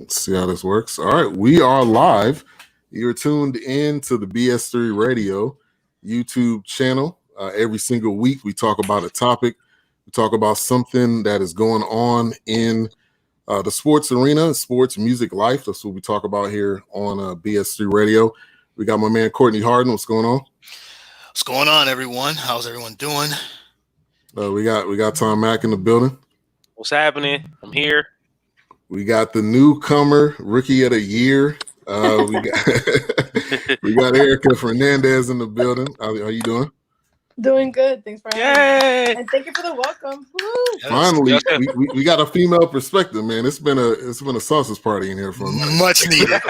Let's see how this works. All right, we are live. You're tuned in to the BS3 Radio YouTube channel. Every single week, we talk about a topic. We talk about something that is going on in the sports arena, sports, music, life. That's what we talk about here on BS3 Radio. We got my man Courtney Harden. What's going on? What's going on, everyone? How's everyone doing? We got Tom Mack in the building. What's happening? I'm here. We got the newcomer, Rookie of the Year. We got Erica Fernandez in the building. How you doing? Doing good. Thanks for having me. And thank you for the welcome. Woo. Finally, we got a female perspective, man. It's been a sausage party in here for much needed.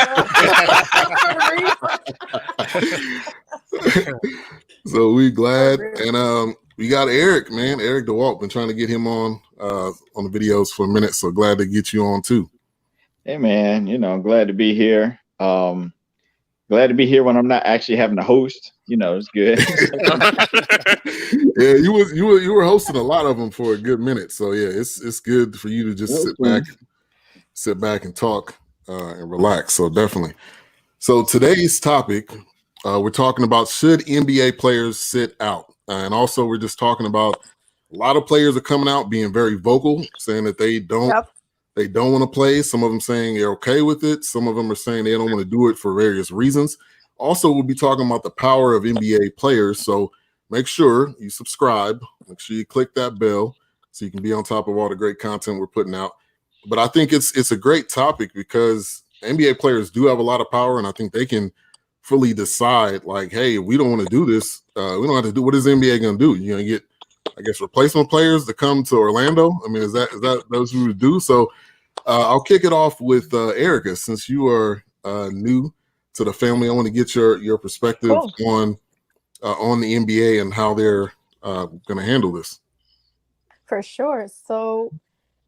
So we glad, and we got Eric, man. Eric DeWalt. Been trying to get him on the videos for a minute, so glad to get you on too. Hey, man. Glad to be here. Glad to be here when I'm not actually having to host. It's good. Yeah, you were hosting a lot of them for a good minute, so yeah, it's good for you to just sit back and talk and relax. So definitely. So today's topic, we're talking about should NBA players sit out, and also we're just talking about a lot of players are coming out being very vocal, saying that they don't want to play. Some of them saying they're okay with it. Some of them are saying they don't want to do it for various reasons. Also, we'll be talking about the power of NBA players. So make sure you subscribe. Make sure you click that bell so you can be on top of all the great content we're putting out. But I think it's a great topic because NBA players do have a lot of power, and I think they can fully decide, like, hey, we don't want to do this. We don't have to do. What is the NBA going to do? You're going to get, I guess, replacement players to come to Orlando? I mean, is that those who would do? So I'll kick it off with Erica, since you are new to the family. I want to get your perspective on the NBA and how they're going to handle this. For sure. So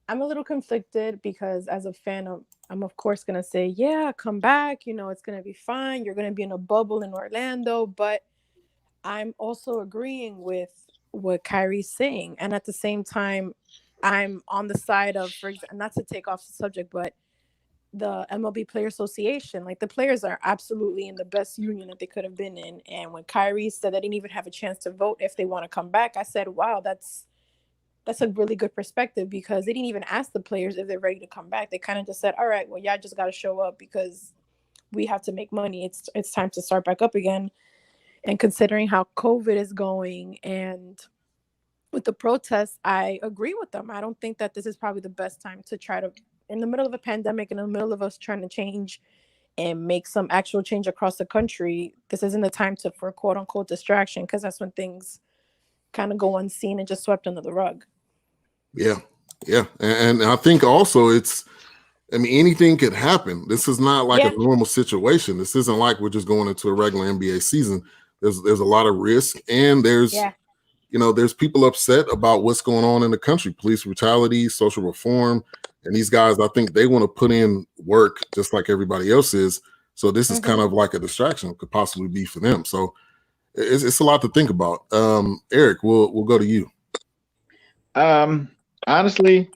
I'm a little conflicted because as a fan, I'm of course going to say, yeah, come back. It's going to be fine. You're going to be in a bubble in Orlando. But I'm also agreeing with what Kyrie's saying. And at the same time, I'm on the side of, for example, not to take off the subject, but the MLB Player Association. Like, the players are absolutely in the best union that they could have been in. And when Kyrie said they didn't even have a chance to vote if they want to come back, I said, wow, that's a really good perspective, because they didn't even ask the players if they're ready to come back. They kind of just said, all right, well, y'all just got to show up because we have to make money. It's time to start back up again. And considering how COVID is going and with the protests, I agree with them. I don't think that this is probably the best time to try to, in the middle of a pandemic, in the middle of us trying to change and make some actual change across the country, this isn't the time for quote unquote distraction, because that's when things kind of go unseen and just swept under the rug. Yeah. And I think also anything could happen. This is not like a normal situation. This isn't like we're just going into a regular NBA season. There's a lot of risk, and there's people upset about what's going on in the country, police brutality, social reform. And these guys, I think they want to put in work just like everybody else is. So this is kind of like a distraction, could possibly be for them. So it's a lot to think about. Eric, we'll go to you. Honestly,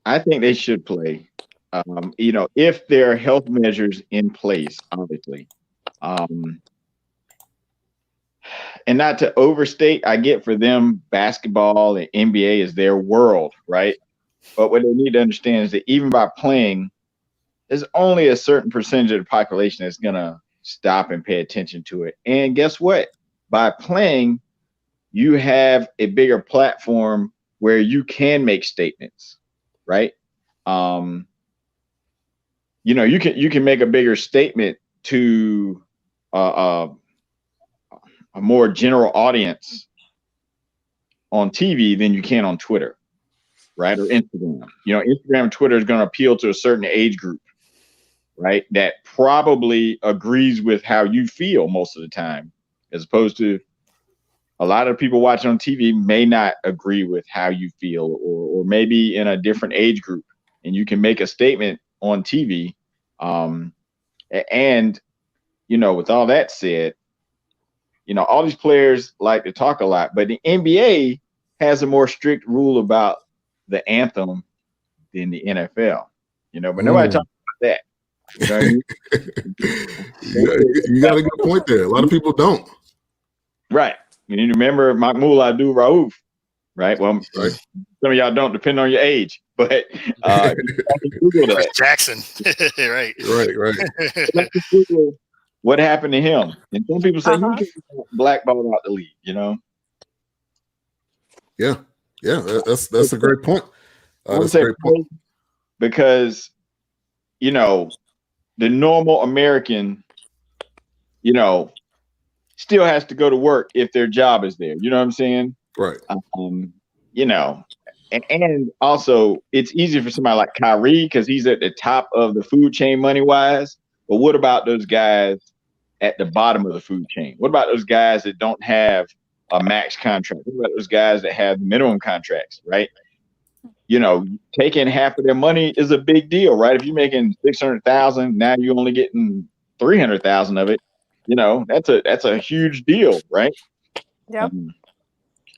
I think they should play. If there are health measures in place, obviously. And not to overstate, I get for them, basketball and NBA is their world, right? But what they need to understand is that even by playing, there's only a certain percentage of the population that's going to stop and pay attention to it. And guess what? By playing, you have a bigger platform where you can make statements, right? You can make a bigger statement to a more general audience on TV than you can on Twitter, right? Or Instagram. Instagram and Twitter is going to appeal to a certain age group, right? That probably agrees with how you feel most of the time, as opposed to a lot of people watching on TV may not agree with how you feel, or maybe in a different age group, and you can make a statement on TV. And, with all that said, all these players like to talk a lot, but the NBA has a more strict rule about the anthem than the NFL, but nobody talks about Right? You got a good point there. A lot of people don't. Right. You need to remember Mahmoud Abdul Rauf, right? Well, Right. some of y'all don't, depend on your age, but Google that. Jackson. Right. Right. Let's Google what happened to him. And some people say he got blackballed out the league, you know? Yeah, that's a great point. That's a great point. Because, you know, the normal American, you know, still has to go to work if their job is there. You know what I'm saying? Right. You know, and also it's easier for somebody like Kyrie because he's at the top of the food chain money wise. But what about those guys at the bottom of the food chain? What about those guys that don't have a max contract? What about those guys that have minimum contracts, right? You know, taking half of their money is a big deal, right? If you're making 600,000, now you're only getting 300,000 of it. You know, that's a huge deal, right? Yep.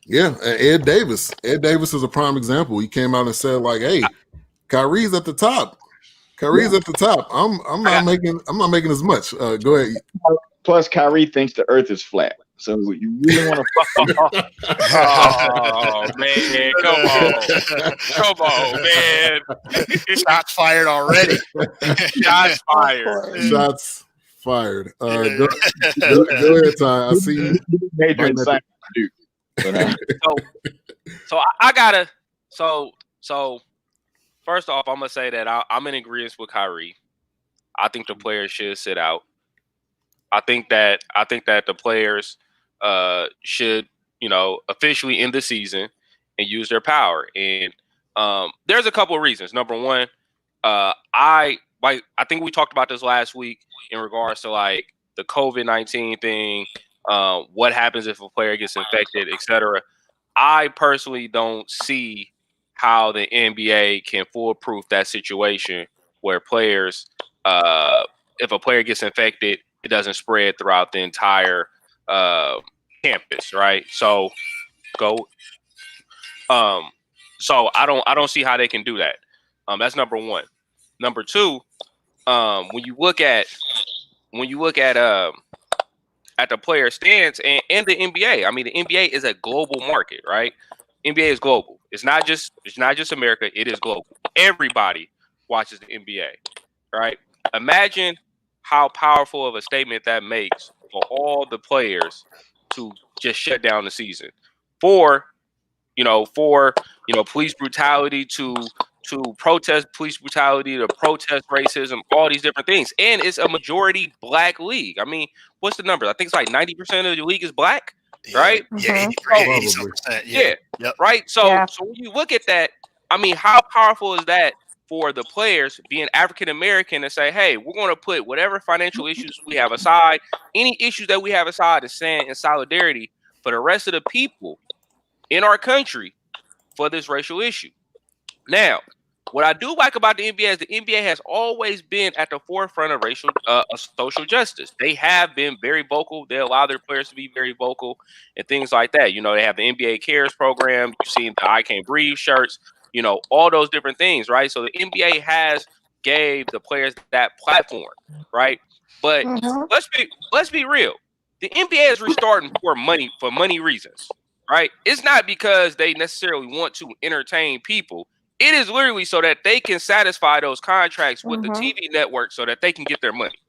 Yeah, and Ed Davis is a prime example. He came out and said, like, "Hey, Kyrie's at the top. Kyrie's at the top. I'm not making as much." Go ahead. Plus, Kyrie thinks the Earth is flat. So you really want to? Oh man, come on, man! Shots fired already. Shots fired. Shots fired. Go ahead, Ty. I see you. Major in science, dude. So I gotta. So first off, I'm gonna say that I'm in agreement with Kyrie. I think the players should sit out. I think that the players should, you know, officially end the season and use their power. And there's a couple of reasons. Number one, I think we talked about this last week in regards to like the COVID-19 thing, what happens if a player gets infected, etc. I personally don't see how the NBA can foolproof that situation where players, if a player gets infected, it doesn't spread throughout the entire campus, right? So so I don't see how they can do that. That's number one. Number two, when you look at the player stance and the NBA, I mean the NBA is a global market, right? NBA is global. It's not just America, it is global. Everybody watches the NBA, right? Imagine how powerful of a statement that makes for all the players to just shut down the season. For police brutality to protest police brutality, to protest racism, all these different things. And it's a majority black league. I mean, what's the number? I think it's like 90% of the league is black, right? Yeah, 80%. Yeah. Yep. Right. So when you look at that, I mean, how powerful is that for the players being African American and say, hey, we're going to put whatever financial issues we have aside, any issues that we have aside, and stand in solidarity for the rest of the people in our country for this racial issue. Now, what I do like about the NBA is the NBA has always been at the forefront of social justice. They have been very vocal. They allow their players to be very vocal and things like that. You know, they have the NBA Cares program. You've seen the I Can't Breathe shirts, you know, all those different things, right? So the NBA has gave the players that platform, right? But let's be real. The NBA is restarting for money reasons, right? It's not because they necessarily want to entertain people. It is literally so that they can satisfy those contracts with the TV network so that they can get their money,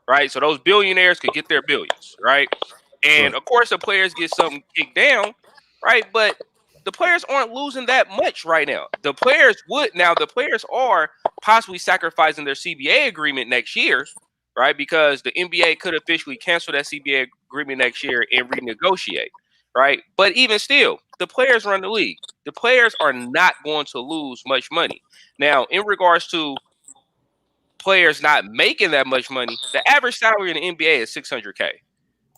right? So those billionaires can get their billions, right? And of course, the players get something kicked down, right? But the players aren't losing that much right now. The players are possibly sacrificing their CBA agreement next year, right? Because the NBA could officially cancel that CBA agreement next year and renegotiate, right? But even still, the players run the league. The players are not going to lose much money. Now, in regards to players not making that much money, the average salary in the NBA is $600K.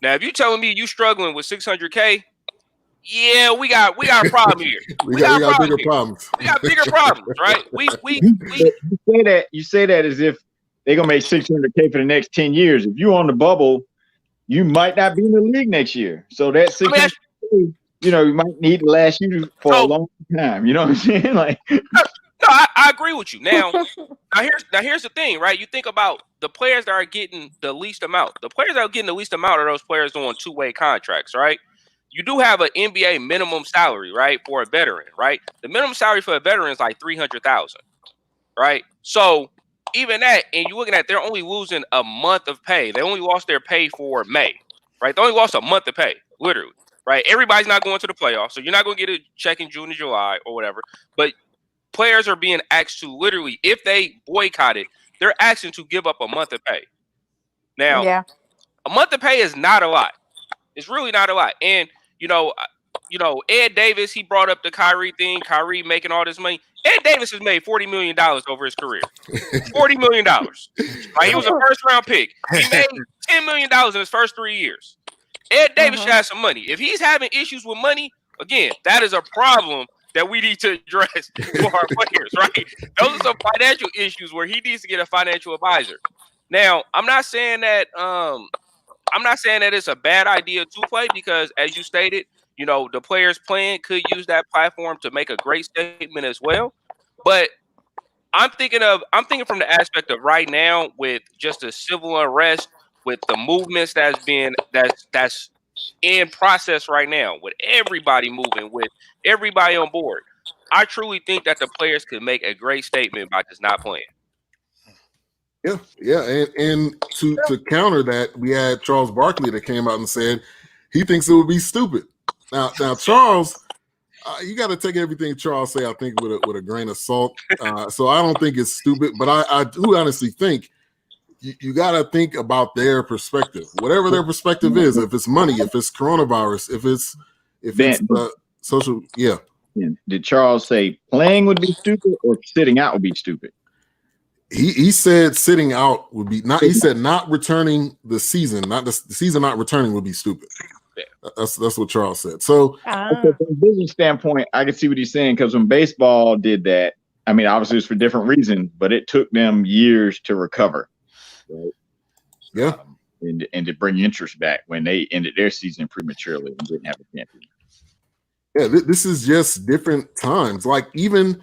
Now, if you're telling me you struggling with $600K, yeah, we got a problem here. We got bigger problems. We got bigger problems, right? You say that as if they're gonna make $600K for the next 10 years. If you on the bubble, you might not be in the league next year. So that $600K, you know, you might need to last you for a long time. You know what I'm saying? Like, no, I agree with you. Now here's the thing, right? You think about the players that are getting the least amount. The players that are getting the least amount are those players doing two-way contracts, right? You do have an NBA minimum salary, right, for a veteran, right? The minimum salary for a veteran is like $300,000, right? So even that, and you're looking at they're only losing a month of pay. They only lost their pay for May, right? They only lost a month of pay, literally, right? Everybody's not going to the playoffs, so you're not going to get a check in June and July or whatever. But players are being asked to literally, if they boycott it, they're asking to give up a month of pay. Now, a month of pay is not a lot. It's really not a lot. And Ed Davis, he brought up the Kyrie thing. Kyrie making all this money. Ed Davis has made $40 million over his career. $40 million. Like, he was a first-round pick. He made $10 million in his first 3 years. Ed Davis should have some money. If he's having issues with money, again, that is a problem that we need to address for our players, right? Those are some financial issues where he needs to get a financial advisor. Now, I'm not saying that it's a bad idea to play, because, as you stated, the players playing could use that platform to make a great statement as well. But I'm thinking from the aspect of right now, with just the civil unrest, with the movements that's in process right now, with everybody moving, with everybody on board. I truly think that the players could make a great statement by just not playing. Yeah, and to counter that, we had Charles Barkley that came out and said he thinks it would be stupid. Now Charles, you got to take everything Charles say, I think, with a grain of salt. So I don't think it's stupid, but I do honestly think you got to think about their perspective, whatever their perspective is. If it's money, if it's coronavirus, if it's social, yeah. Did Charles say playing would be stupid or sitting out would be stupid? He said sitting out would be not. He said not returning the season, the season not returning would be stupid. That's what Charles said. So from a business standpoint, I can see what he's saying, because when baseball did that, I mean, obviously it's for different reasons, but it took them years to recover. Right? Yeah. And to bring interest back when they ended their season prematurely and didn't have a champion. Yeah, this is just different times. Like, even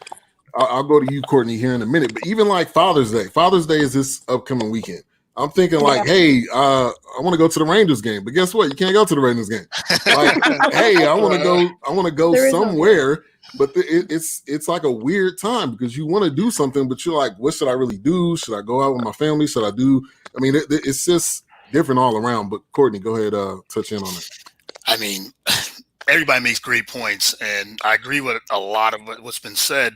I'll go to you, Courtney, here in a minute, but even like Father's Day. Father's Day is this upcoming weekend. I'm thinking like, hey, I want to go to the Rangers game, but guess what? You can't go to the Rangers game. Like, hey, I want to go somewhere, but it's like a weird time, because you want to do something, but you're like, what should I really do? Should I go out with my family? Should I do? I mean, it's just different all around. But Courtney, go ahead, touch in on it. I mean, everybody makes great points, and I agree with a lot of what's been said.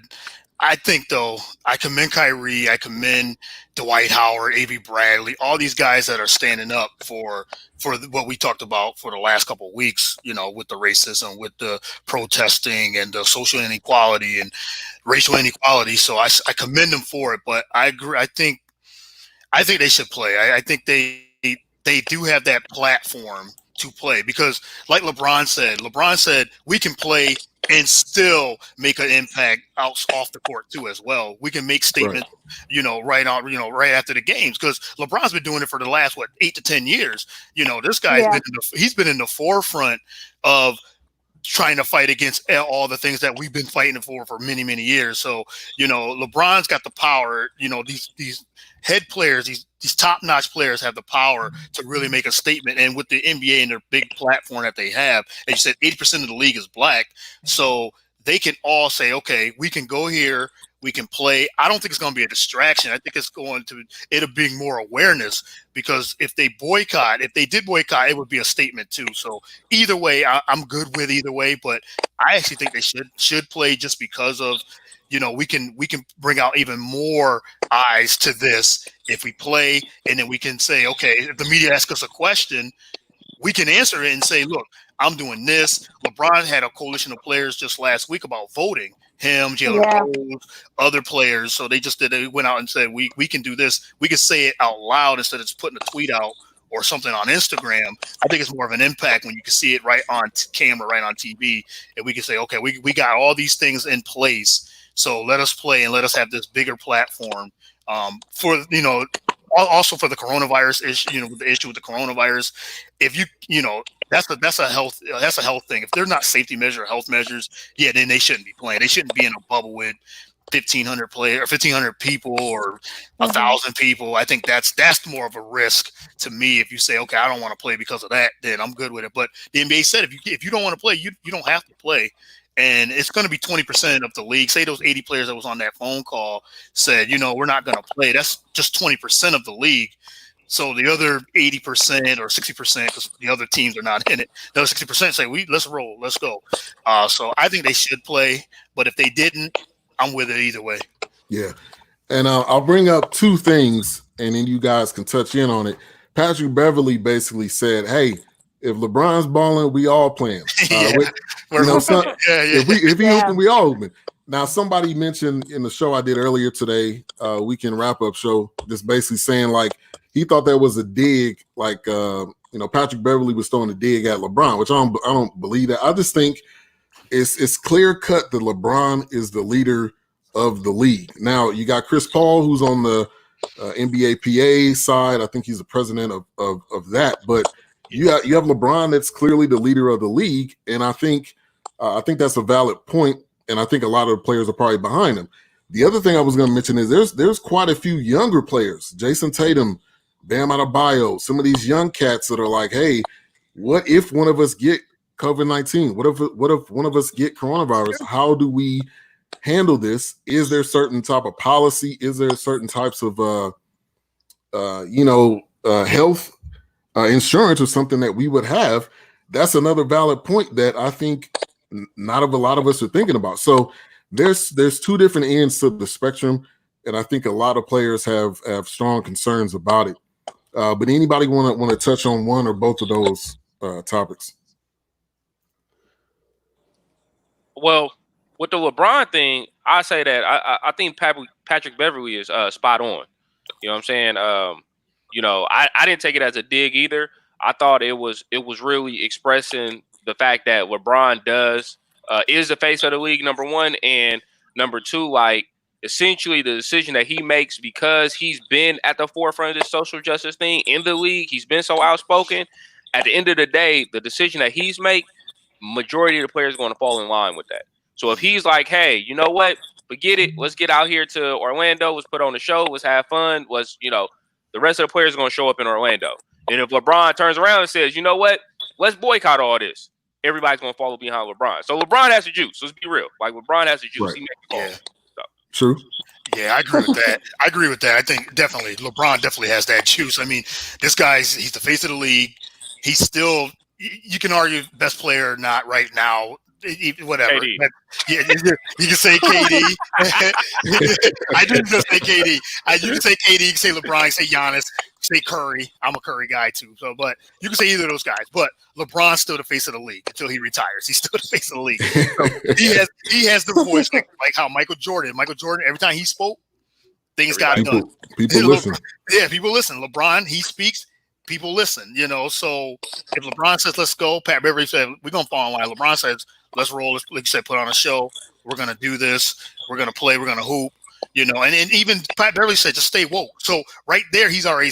I think, though, I commend Kyrie, I commend Dwight Howard, A.V. Bradley, all these guys that are standing up for what we talked about for the last couple of weeks, with the racism, with the protesting, and the social inequality and racial inequality. So I commend them for it, but I agree. I think they should play. I think they do have that platform to play, because, like LeBron said, we can play and still make an impact off the court too as well. We can make statements, right after the games, because LeBron's been doing it for the last 8 to 10 years. This guy's he's been in the forefront of trying to fight against all the things that we've been fighting for many, many years. So, LeBron's got the power. These head players, these top-notch players have the power to really make a statement. And with the NBA and their big platform that they have, as you said, 80% of the league is black. So they can all say, okay, we can go here, we can play. I don't think it's going to be a distraction. I think it'll bring more awareness, because if they did boycott, it would be a statement too. So either way, I'm good with either way, but I actually think they should play, just because of, we can bring out even more eyes to this if we play, and then we can say, okay, if the media asks us a question, we can answer it and say, look, I'm doing this. LeBron had a coalition of players just last week about voting. Him, Jalen Rose, other players. So they went out and said, we can do this. We can say it out loud instead of just putting a tweet out or something on Instagram. I think it's more of an impact when you can see it right on camera, right on TV, and we can say, okay, we got all these things in place. So let us play and let us have this bigger platform for, also for the coronavirus issue, the issue with the coronavirus. If that's a health thing. If they're not safety measure, health measures, then they shouldn't be playing. They shouldn't be in a bubble with 1,500 players or 1,500 people or 1,000 people. I think that's more of a risk to me. If you say, okay, I don't want to play because of that, then I'm good with it. But the NBA said if you don't want to play, you don't have to play. And it's going to be 20% of the league. Say those 80 players that was on that phone call said, we're not going to play. That's just 20% of the league. So the other 80% or 60%, because the other teams are not in it, the other 60% say, let's roll, let's go. So I think they should play. But if they didn't, I'm with it either way. Yeah. And I'll bring up two things, and then you guys can touch in on it. Patrick Beverley basically said, hey, if LeBron's balling, we all playing. If he open, we all open. Now, somebody mentioned in the show I did earlier today, weekend wrap-up show, just basically saying, like, he thought that was a dig, like, Patrick Beverley was throwing a dig at LeBron, which I don't believe that. I just think it's clear-cut that LeBron is the leader of the league. Now, you got Chris Paul, who's on the NBA PA side. I think he's the president of that, but you have LeBron that's clearly the leader of the league, and I think that's a valid point, and I think a lot of the players are probably behind him. The other thing I was going to mention is there's quite a few younger players, Jason Tatum, Bam Adebayo, some of these young cats that are like, hey, what if one of us get COVID-19? What if one of us get coronavirus? How do we handle this? Is there certain type of policy? Is there certain types of health insurance or something that we would have? That's another valid point that I think not a lot of us are thinking about. So there's two different ends to the spectrum, and I think a lot of players have strong concerns about it. But anybody want to touch on one or both of those topics? Well, with the LeBron thing, I say that I think Patrick Beverley is spot on. You know what I'm saying? I didn't take it as a dig either. I thought it was really expressing the fact that LeBron is the face of the league, number one, and number two, like, essentially the decision that he makes, because he's been at the forefront of this social justice thing in the league, he's been so outspoken. At the end of the day, the decision that he's make, majority of the players are going to fall in line with that. So if he's like, hey, you know what, forget it, let's get out here to Orlando, let's put on the show, let's have fun, the rest of the players are going to show up in Orlando. And if LeBron turns around and says, you know what, let's boycott all this, everybody's going to follow behind LeBron. So LeBron has the juice. Let's be real. Like, LeBron has the juice. Right. He makes the calls. True. Yeah, I agree with that. I think definitely LeBron definitely has that juice. I mean, this he's the face of the league. He's still, you can argue best player or not right now, whatever. But, yeah, you can say KD. I didn't just say KD. You can say KD, you can say LeBron, you can say Giannis, say Curry. I'm a Curry guy too. So, but you can say either of those guys. But LeBron's still the face of the league until he retires. He's still the face of the league. So he has the voice like how Michael Jordan, every time he spoke, things got done. People listen. Yeah, people listen. LeBron, he speaks, people listen. So if LeBron says let's go, Pat Beverley said we're gonna fall in line. LeBron says let's roll. Let's, like you said, put on a show. We're gonna do this. We're gonna play. We're gonna hoop. And even Pat Beverley said just stay woke. So right there, he's already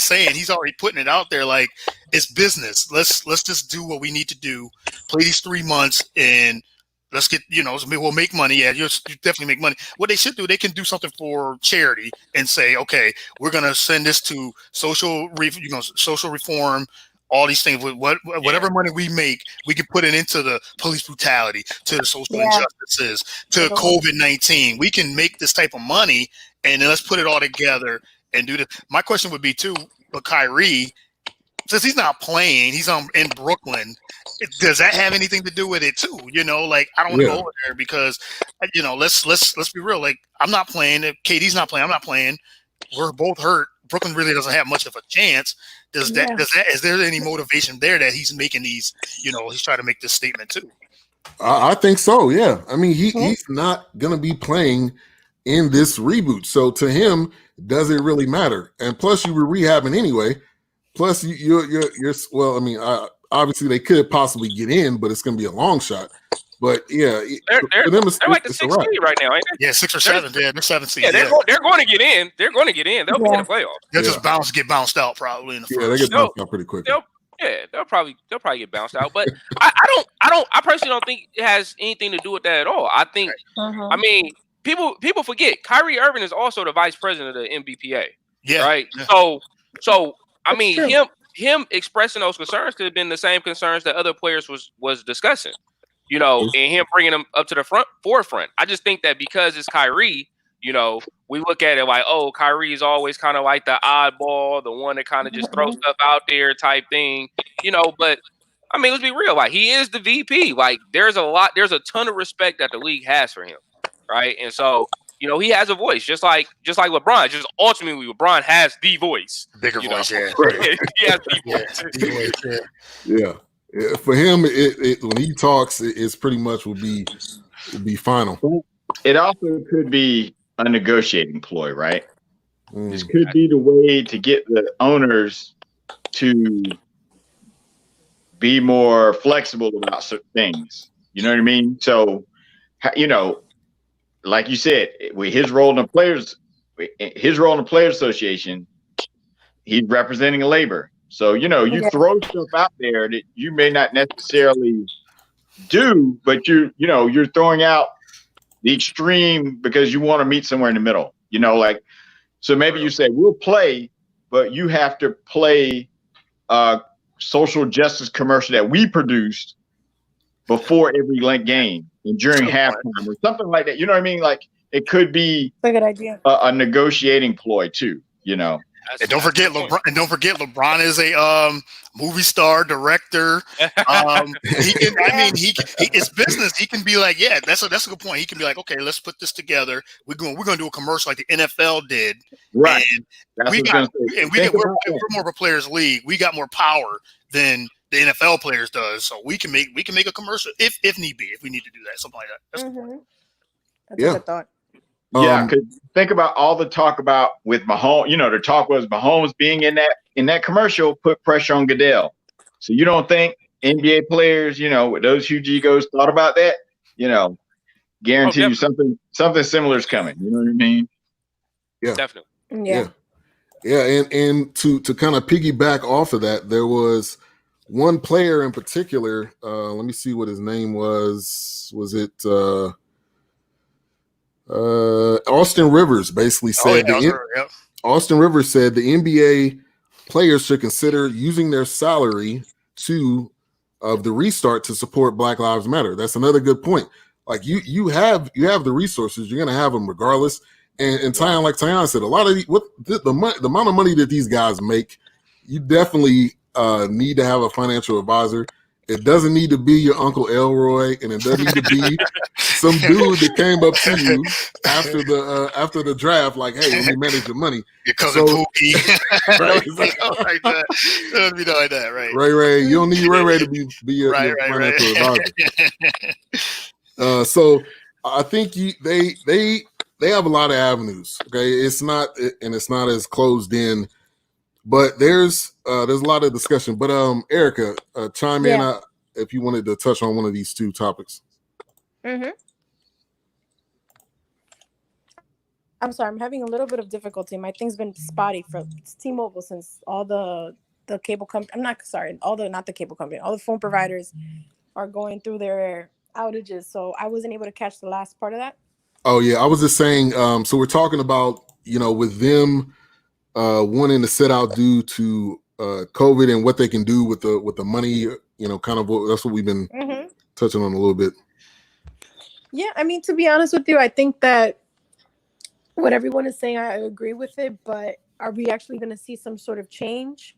putting it out there like it's business. Let's just do what we need to do. Play these 3 months and let's get, we'll make money. Yeah, you definitely make money. What they should do, they can do something for charity and say, okay, we're gonna send this to social reform. All these things, whatever money we make, we can put it into the police brutality, to the social injustices, to COVID-19. We can make this type of money, and then let's put it all together and do this. My question would be too, but Kyrie, since he's not playing, he's in Brooklyn. Does that have anything to do with it too? I don't want to go over there because, let's be real. Like, I'm not playing. If KD's not playing, I'm not playing. We're both hurt. Brooklyn really doesn't have much of a chance. Is there any motivation there that he's making these, he's trying to make this statement too? I think so. Yeah. I mean, he's not going to be playing in this reboot. So to him, does it really matter? And plus you were rehabbing anyway. Plus you're well, I mean, obviously they could possibly get in, but it's going to be a long shot. But yeah, they're like the 6th seed right now, ain't they? Yeah, 6 or 7. They're 7th seed. Yeah, they're going to get in. They're going to get in. They'll be in the playoffs. They'll just get bounced out probably in the first. Yeah, they get bounced out pretty quick. They'll probably get bounced out. But I personally don't think it has anything to do with that at all. I think, I mean, people forget Kyrie Irving is also the vice president of the NBPA. Yeah. Right. Yeah. So I mean, true. him expressing those concerns could have been the same concerns that other players was discussing, you know, and him bringing them up to the forefront. I just think that because it's Kyrie, you know, we look at it like, oh, Kyrie is always kind of like the oddball, the one that kind of just throws stuff out there type thing, you know. But I mean, let's be real. Like, he is the VP. Like, there's a ton of respect that the league has for him, right? And so, you know, he has a voice, just like LeBron. Just ultimately, LeBron has the voice. Bigger voice, yeah. He has the voice. Yeah. For him, it when he talks, it's pretty much will be final. It also could be a negotiating ploy, right? This could be the way to get the owners to be more flexible about certain things. You know what I mean? So, you know, like you said, with his role in the players association, he's representing labor. So, you know, you throw stuff out there that you may not necessarily do, but you're throwing out the extreme because you want to meet somewhere in the middle, you know, like, so maybe you say, we'll play, but you have to play a social justice commercial that we produced before every game and during halftime or something like that. You know what I mean? Like, it could be a good idea. A negotiating ploy too, you know. And don't forget LeBron is a movie star, director. It's business. He can be like, yeah, that's a good point. He can be like, okay, let's put this together. We're gonna do a commercial like the NFL did. Right. And we're more of a players' league. We got more power than the NFL players does. So we can make a commercial if need be, if we need to do that, something like that. That's a good thought. Yeah, because think about all the talk about with Mahomes. You know, the talk was Mahomes being in that commercial put pressure on Goodell. So you don't think NBA players, you know, with those huge egos thought about that? You know, guarantee you something similar is coming. You know what I mean? Yeah, definitely. Yeah. And to kind of piggyback off of that, there was one player in particular. Let me see what his name was. Was it? Austin Rivers basically said Austin Rivers said the NBA players should consider using their salary of the restart to support Black Lives Matter. That's another good point. Like you have the resources, you're gonna have them regardless. And Tyon, like Tyon said, a lot of the amount of money that these guys make, you definitely need to have a financial advisor. It doesn't need to be your Uncle Elroy, and it doesn't need to be some dude that came up to you after the draft, like, "Hey, let me manage your money." Your cousin Pookie. Right? Like that. It doesn't be like that, right? Ray, you don't need Ray to be your financial advisor. So I think they have a lot of avenues. Okay, it's not as closed in. But there's a lot of discussion. But Erica, chime in if you wanted to touch on one of these two topics. I'm sorry, I'm having a little bit of difficulty. My thing's been spotty for T-Mobile since all the cable company. Not the cable company. All the phone providers are going through their outages. So I wasn't able to catch the last part of that. Oh yeah, I was just saying. So we're talking about, you know, with them wanting to sit out due to COVID and what they can do with the money, you know, kind of that's what we've been touching on a little bit. Yeah, I mean, to be honest with you, I think that what everyone is saying, I agree with it, but are we actually going to see some sort of change?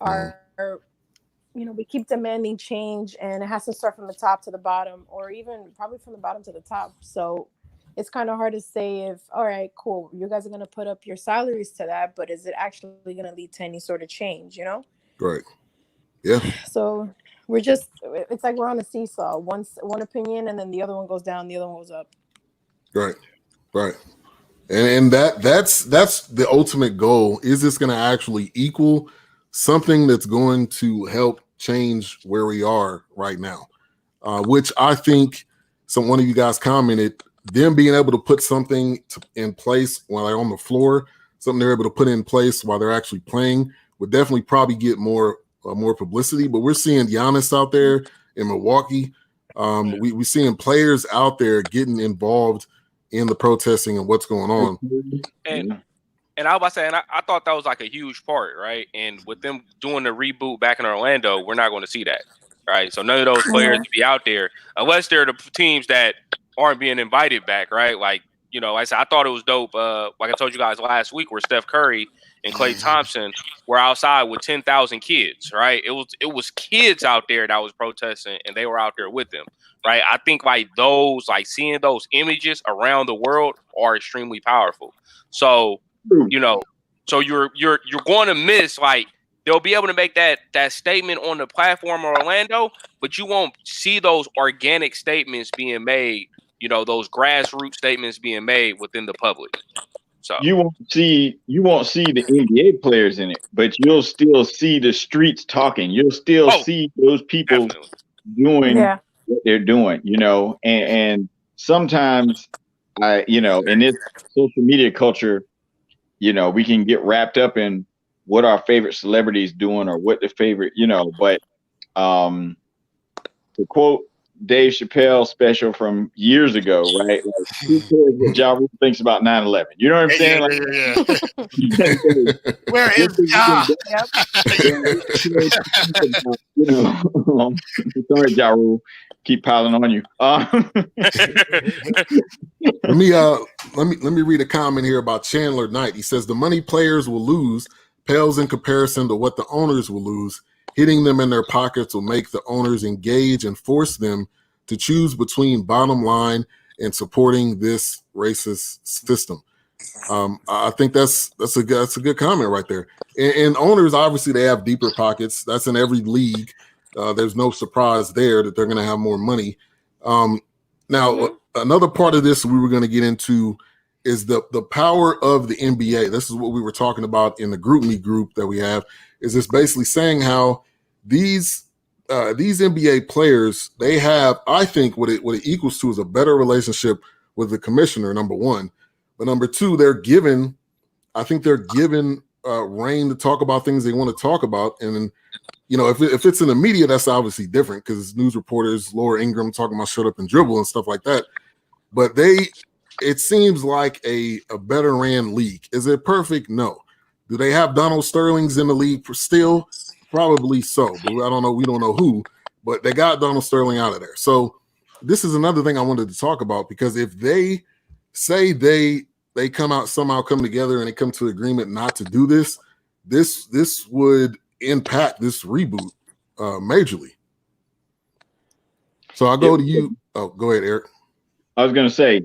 You know, we keep demanding change and it has to start from the top to the bottom, or even probably from the bottom to the top. So it's kind of hard to say if, all right, cool, you guys are going to put up your salaries to that, but is it actually going to lead to any sort of change, you know? Right. Yeah. So it's like we're on a seesaw. One opinion, and then the other one goes down, the other one goes up. Right. And that's the ultimate goal. Is this going to actually equal something that's going to help change where we are right now? Which I think one of you guys commented, them being able to put something in place while they're on the floor, something they're able to put in place while they're actually playing, would definitely probably get more publicity. But we're seeing Giannis out there in Milwaukee. We're seeing players out there getting involved in the protesting and what's going on. And I was about to say, and I thought that was like a huge part, right? And with them doing the reboot back in Orlando, we're not going to see that, right? So none of those players be out there unless they're the teams that aren't being invited back, right? Like, you know, like I said, I thought it was dope. Like I told you guys last week, where Steph Curry and Klay Thompson were outside with 10,000 kids, right? It was kids out there that was protesting, and they were out there with them, right? I think like seeing those images around the world are extremely powerful. So, you know, so you're going to miss, like, they'll be able to make that statement on the platform of Orlando, but you won't see those organic statements being made, you know, those grassroots statements being made within the public. So you won't see the NBA players in it, but you'll still see the streets talking. You'll still see those people doing what they're doing, you know, and sometimes in this social media culture, you know, we can get wrapped up in what our favorite celebrities doing or what the favorite, you know, but to quote Dave Chappelle's special from years ago, right? Like, who cares what Ja Rule thinks about 9/11? You know what I'm saying? Where is Ja? You know, sorry, Ja Rule. Keep piling on you. Let me read a comment here about Chandler Knight. He says the money players will lose pales in comparison to what the owners will lose. Hitting them in their pockets will make the owners engage and force them to choose between bottom line and supporting this racist system. I think that's a good comment right there. And owners, obviously, they have deeper pockets. That's in every league. There's no surprise there that they're going to have more money. Now, another part of this we were going to get into is the power of the NBA. This is what we were talking about in the GroupMe group that we have. Is this basically saying how these NBA players, they have, I think what it equals to is a better relationship with the commissioner, number one. But number two, they're given reign to talk about things they want to talk about. And, you know, if it's in the media, that's obviously different because news reporters, Laura Ingraham talking about shut up and dribble and stuff like that. But it seems like a better ran league. Is it perfect? No. Do they have Donald Sterling's in the league still? Probably so. But I don't know. We don't know who, but they got Donald Sterling out of there. So this is another thing I wanted to talk about, because if they say they somehow come together and they come to an agreement not to do this would impact this reboot majorly. So I'll go to you. Oh, go ahead, Eric. I was going to say,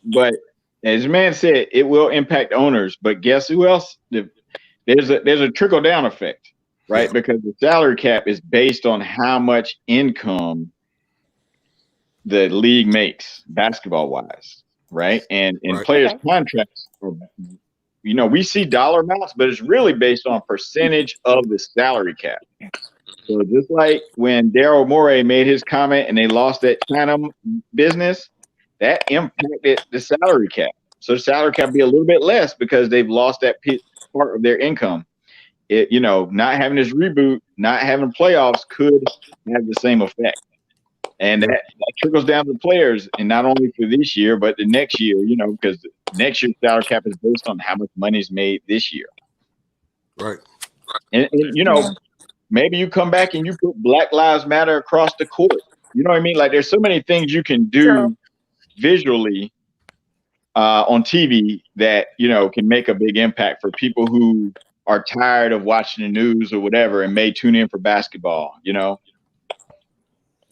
but as the man said, it will impact owners, but guess who else? There's a trickle down effect, right? Yeah. Because the salary cap is based on how much income the league makes basketball wise, right? And players' contracts, you know, we see dollar amounts, but it's really based on percentage of the salary cap. So just like when Daryl Morey made his comment and they lost that China business, that impacted the salary cap. So the salary cap be a little bit less because they've lost that part of their income. You know, not having this reboot, not having playoffs could have the same effect. And that trickles down to the players, and not only for this year, but the next year, you know, because next year's salary cap is based on how much money is made this year. Right. And you know, maybe you come back and you put Black Lives Matter across the court. You know what I mean? Like, there's so many things you can do visually on TV that, you know, can make a big impact for people who are tired of watching the news or whatever and may tune in for basketball, you know?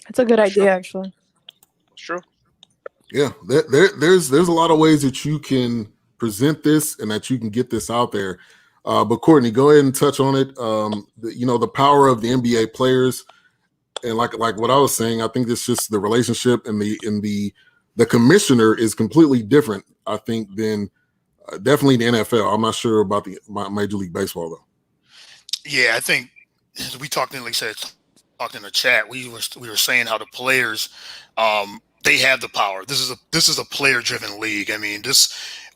That's a good idea, actually. Sure. Yeah, there's a lot of ways that you can present this and that you can get this out there. But Courtney, go ahead and touch on it. You know, the power of the NBA players, and like what I was saying, I think it's just the relationship and the commissioner is completely different, I think, than definitely the NFL. I'm not sure about the Major League Baseball though. Yeah, I think we talked in, like I said, talked in the chat. We were saying how the players, they have the power. This is a player driven league. I mean,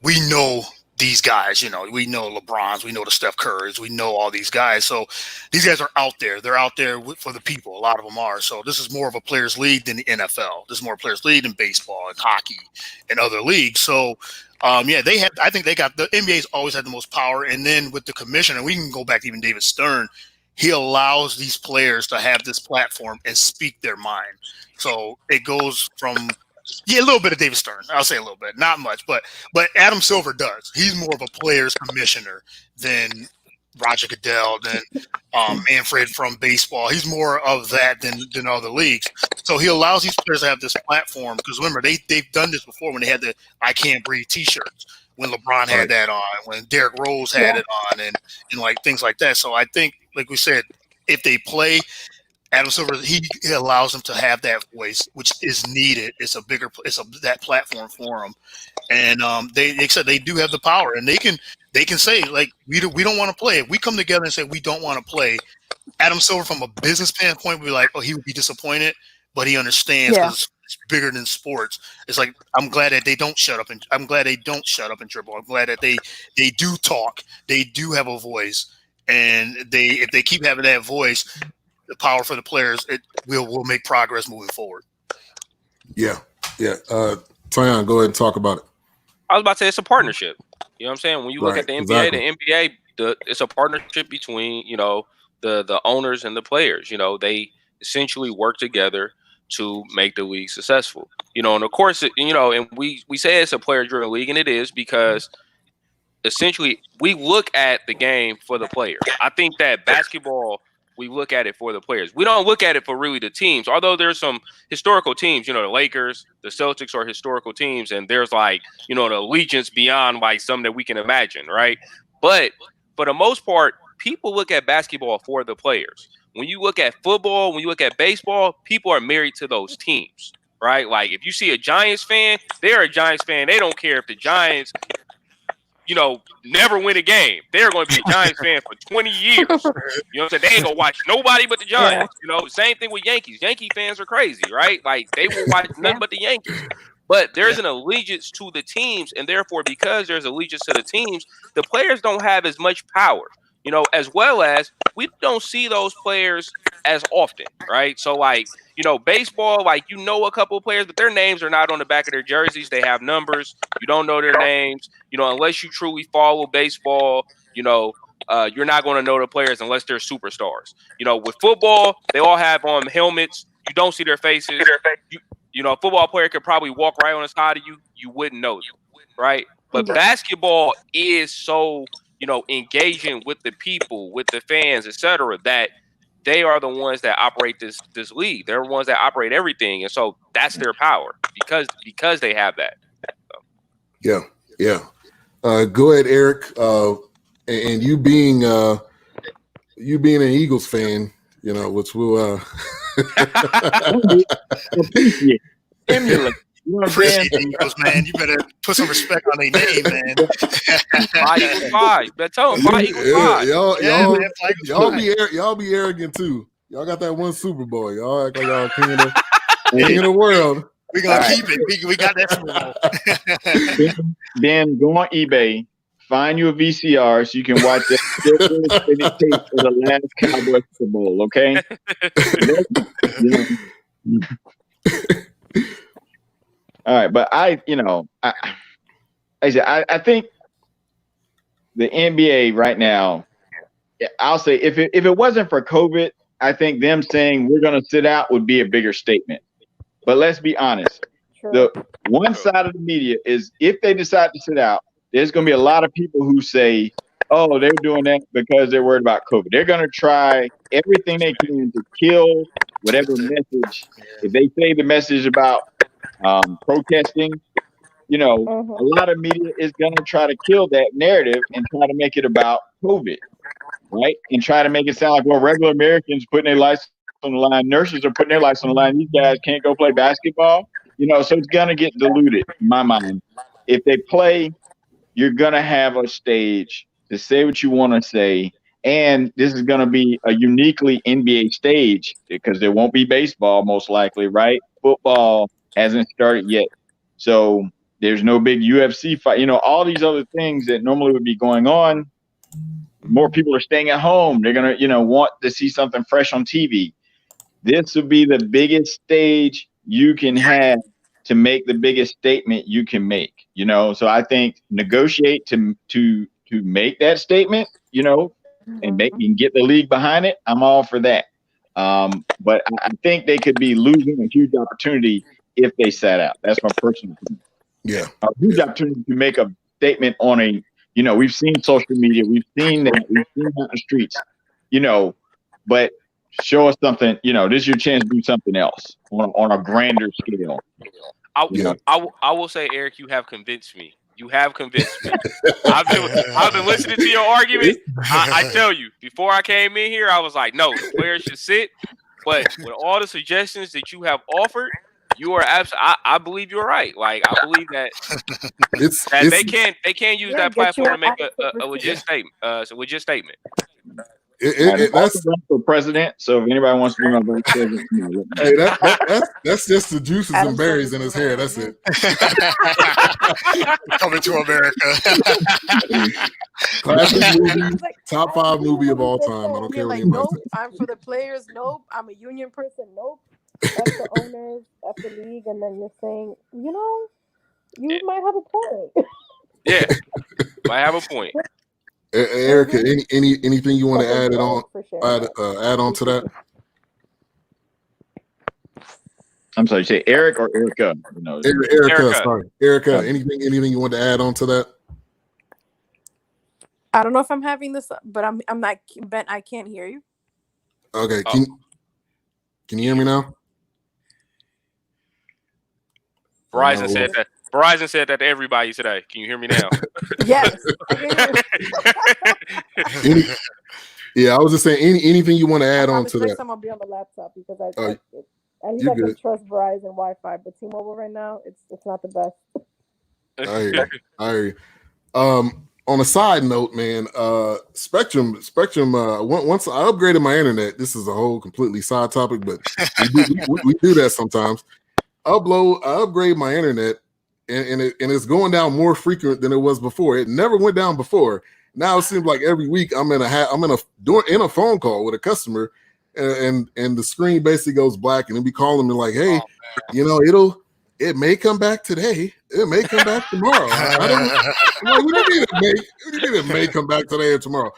we know these guys. We know LeBrons, we know the Steph Currys, we know all these guys. So these guys are out there. They're out there for the people. A lot of them are. So this is more of a players' league than the NFL. This is more a players' league than baseball and hockey and other leagues. So I think they got the NBA's always had the most power. And then with the commissioner, we can go back to even David Stern. He allows these players to have this platform and speak their mind. So it goes from a little bit of David Stern. I'll say a little bit, not much, but Adam Silver does. He's more of a players commissioner than Roger Goodell, than Manfred from baseball. He's more of that than other leagues. So he allows these players to have this platform because remember they've done this before when they had the "I Can't Breathe" T-shirts, when LeBron had that on, when Derrick Rose had it on, and like things like that. So I think, like we said, if they play, Adam Silver, he allows them to have that voice, which is needed. It's that platform for them, and they said they do have the power, and they can say, like, we don't want to play. If we come together and say we don't want to play, Adam Silver, from a business standpoint, would be like, he would be disappointed, but he understands because it's bigger than sports. It's like, I'm glad that they don't shut up and dribble. I'm glad that they do talk. They do have a voice, and if they keep having that voice, the power for the players, will make progress moving forward. Yeah. Tyon, go ahead and talk about it. I was about to say it's a partnership. You know what I'm saying? When you look at the NBA, the NBA, it's a partnership between, the owners and the players. They essentially work together to make the league successful. And of course, and we say it's a player-driven league, and it is because essentially we look at the game for the players. I think that basketball, we look at it for the players. We don't look at it for really the teams, although there's some historical teams, the Lakers, the Celtics are historical teams, and there's the allegiance beyond some that we can imagine, right? But for the most part, people look at basketball for the players. When you look at football, when you look at baseball, people are married to those teams, right? Like, if you see a Giants fan, they're a Giants fan. They don't care if the Giants never win a game. They're going to be a Giants fan for 20 years. You know what I'm saying? They ain't going to watch nobody but the Giants. Same thing with Yankees. Yankee fans are crazy, right? Like, they will watch nothing but the Yankees. But there's an allegiance to the teams, and therefore, because there's allegiance to the teams, the players don't have as much power, as well as we don't see those players as often, right? So, baseball, a couple of players, but their names are not on the back of their jerseys. They have numbers. You don't know their names, unless you truly follow baseball, you're not going to know the players unless they're superstars. With football, they all have on helmets. You don't see their faces. A football player could probably walk right on the side of you. You wouldn't know them, right? But basketball is so, engaging with the people, with the fans, etc., that they are the ones that operate this league. They're the ones that operate everything, and so that's their power because they have that. So. Yeah. Go ahead, Eric. And you being an Eagles fan, which will emulate. Appreciate the Eagles, man. You better put some respect on their name, man. 5 Eagles 5. Tell them 5 Eagles 5. Y'all be arrogant too. Y'all got that one Super Bowl. Y'all act like y'all king of the world. We're gonna keep it. We got that Super Bowl. Then go on eBay, find you a VCR so you can watch the tape for the last Cowboys Super Bowl. Okay. All right, but I think the NBA right now, I'll say if it wasn't for COVID, I think them saying we're going to sit out would be a bigger statement. But let's be honest. Sure. The one side of the media is if they decide to sit out, there's going to be a lot of people who say, oh, they're doing that because they're worried about COVID. They're going to try everything they can to kill whatever message. If they say the message about protesting, a lot of media is going to try to kill that narrative and try to make it about COVID, right? And try to make it sound like, well, regular Americans putting their lives on the line, nurses are putting their lives on the line. These guys can't go play basketball, so it's going to get diluted in my mind. If they play, you're going to have a stage to say what you want to say. And this is going to be a uniquely NBA stage because there won't be baseball most likely, right? Football hasn't started yet. So There's no big UFC fight. All these other things that normally would be going on. More people are staying at home. They're going to, want to see something fresh on TV. This would be the biggest stage you can have to make the biggest statement you can make, So I think negotiate to make that statement, and get the league behind it. I'm all for that. But I think they could be losing a huge opportunity if they sat out. That's my personal opinion. Yeah. A huge opportunity to make a statement on a, we've seen social media, we've seen that, we've seen on the streets, but show us something, this is your chance to do something else on a grander scale. I will say, Eric, you have convinced me. You have convinced me. I've been listening to your argument. I tell you, before I came in here, I was like, no, the players should sit. But with all the suggestions that you have offered, you are absolutely. I believe you're right. Like, I believe that they can't use that platform to make a legit statement. Legit statement. That's for president. So if anybody wants to be my vice president, hey, that's just the juices and berries in his hair. That's it. Coming to America. Classic movie, top 5 movie of all time. I don't care what nope, I'm for the players. Nope, I'm a union person. Nope, that's the owners. That's the league. And then you're saying, you might have a point. Yeah, might have a point. Erica, anything you want to add on? Add on to that? I'm sorry, you say Eric or Erica? Erica. Sorry, Erica. Anything you want to add on to that? I don't know if I'm having this, but I'm not. Ben, I can't hear you. Okay, can you hear me now? Verizon said that. Verizon said that to everybody today. Can you hear me now? Yes. I was just saying anything you want to add on to that. I'm gonna be on the laptop because at least I can trust Verizon Wi-Fi, but T-Mobile right now it's not the best. I hear you. On a side note, man, Spectrum. Once I upgraded my internet, this is a whole completely side topic, but we do that sometimes. I upgrade my internet. And it's going down more frequent than it was before. It never went down before. Now it seems like every week I'm in a phone call with a customer, and the screen basically goes black, and they'll be calling me like, "Hey, it may come back today. It may come back tomorrow." What do you mean it may come back today or tomorrow?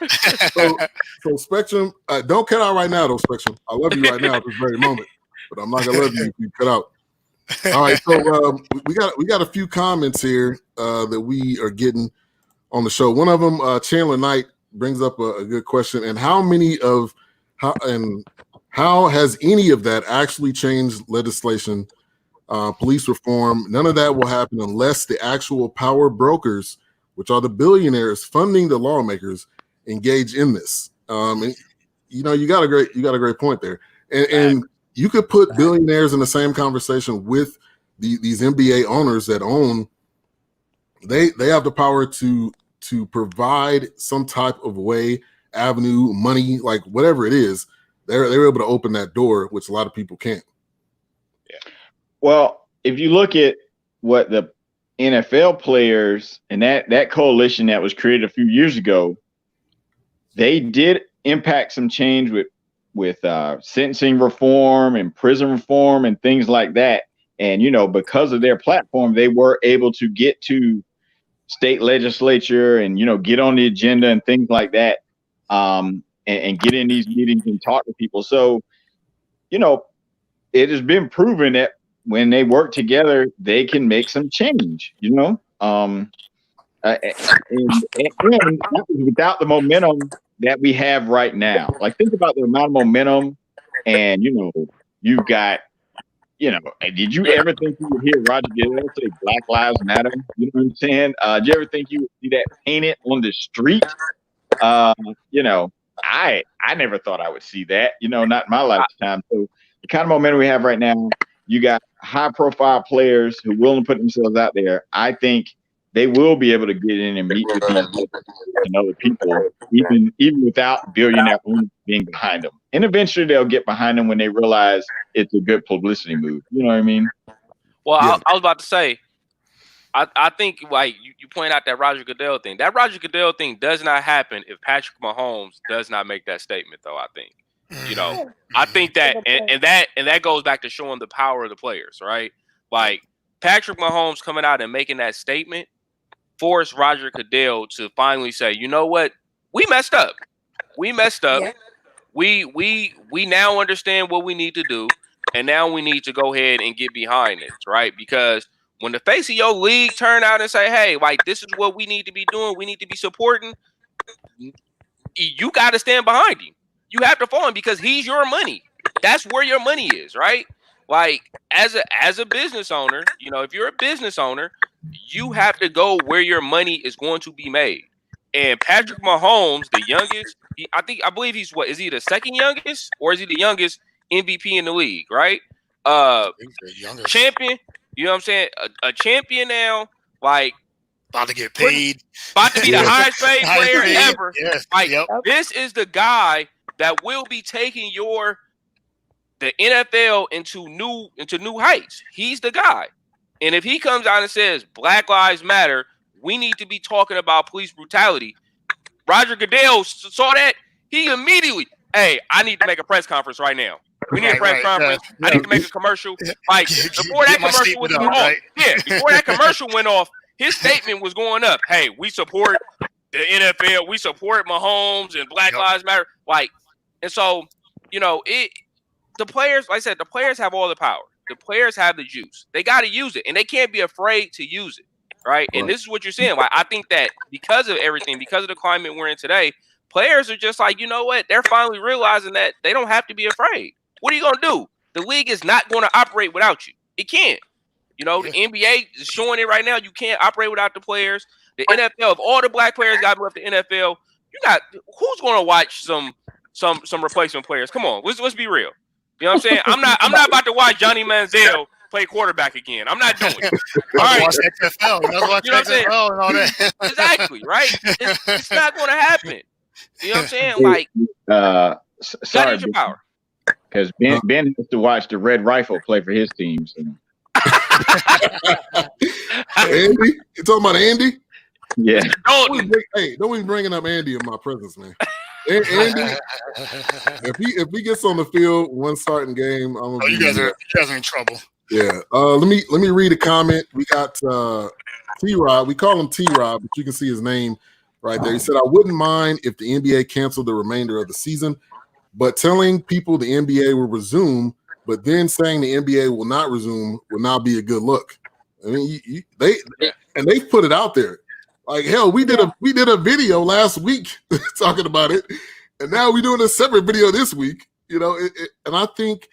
So Spectrum, don't cut out right now, though, Spectrum. I love you right now at this very moment, but I'm not gonna love you if you cut out. All right, so we got a few comments here that we are getting on the show. One of them, Chandler Knight, brings up a good question. And how has any of that actually changed legislation, police reform? None of that will happen unless the actual power brokers, which are the billionaires funding the lawmakers, engage in this. And, you got a great point there. And you could put billionaires in the same conversation with these NBA owners that own. They have the power to provide some type of avenue, money, like whatever it is. They're able to open that door, which a lot of people can't. Yeah. Well, if you look at what the NFL players and that coalition that was created a few years ago, they did impact some change with sentencing reform and prison reform and things like that. And, because of their platform, they were able to get to state legislature and, get on the agenda and things like that, and get in these meetings and talk to people. So, it has been proven that when they work together, they can make some change, and without the momentum that we have right now. Like, think about the amount of momentum, and you've got, did you ever think you would hear Roger Goodell say Black Lives Matter? You know what I'm saying? Did you ever think you would see that painted on the street? I never thought I would see that, not in my lifetime. So the kind of momentum we have right now, you got high profile players who are willing to put themselves out there. I think they will be able to get in and meet with these and other people, even without billionaire owners being behind them. And eventually they'll get behind them when they realize it's a good publicity move. You know what I mean? Well, yeah. I was about to say, I think like you point out that Roger Goodell thing. That Roger Goodell thing does not happen if Patrick Mahomes does not make that statement, though. I think, I think that and that goes back to showing the power of the players, right? Like Patrick Mahomes coming out and making that statement forced Roger Goodell to finally say, you know what, we messed up. We messed up. Yeah. We now understand what we need to do, and now we need to go ahead and get behind this, right? Because when the face of your league turn out and say, hey, like, this is what we need to be doing, we need to be supporting, you got to stand behind him. You have to follow him because he's your money. That's where your money is, right? Like, as a business owner, if you're a business owner, you have to go where your money is going to be made. And Patrick Mahomes, the youngest, I believe he's is he the second youngest or is he the youngest MVP in the league, right? Champion, you know what I'm saying? A champion now, like about to get paid, about to be the highest paid player ever. Yes. Like this is the guy that will be taking the NFL into new heights. He's the guy. And if he comes out and says Black Lives Matter, we need to be talking about police brutality. Roger Goodell saw that. He immediately, hey, I need to make a press conference right now. We need a press conference. I need to make a commercial. Like before that commercial went off. Yeah, before that commercial went off, his statement was going up. Hey, we support the NFL. We support Mahomes and Black Lives Matter. Like, and so, the players, like I said, the players have all the power. The players have the juice. They got to use it, and they can't be afraid to use it. Right. And this is what you're saying. Like, I think that because of everything, because of the climate we're in today, players are just like, you know what? They're finally realizing that they don't have to be afraid. What are you going to do? The league is not going to operate without you. It can't. The NBA is showing it right now. You can't operate without the players. The NFL, if all the black players got left the NFL, who's going to watch some replacement players? Come on, let's be real. You know what I'm saying? I'm not about to watch Johnny Manziel play quarterback again. I'm not doing it. All right. Watch XFL. You know what I'm saying? And all that. Exactly, right? It's not going to happen. You know what I'm saying? Like, sorry, your power. Because Ben has to watch the Red Rifle play for his team. So. Andy? You talking about Andy? Yeah. Don't be bringing up Andy in my presence, man. Andy, if he gets on the field one starting game, I'm gonna you guys are in trouble. Yeah. Let me read a comment. We got T-Rod. We call him T-Rod, but you can see his name right there. He said, I wouldn't mind if the NBA canceled the remainder of the season, but telling people the NBA will resume, but then saying the NBA will not resume will not be a good look. I mean, they've put it out there. Like, hell, we did a video last week talking about it, and now we're doing a separate video this week. And I think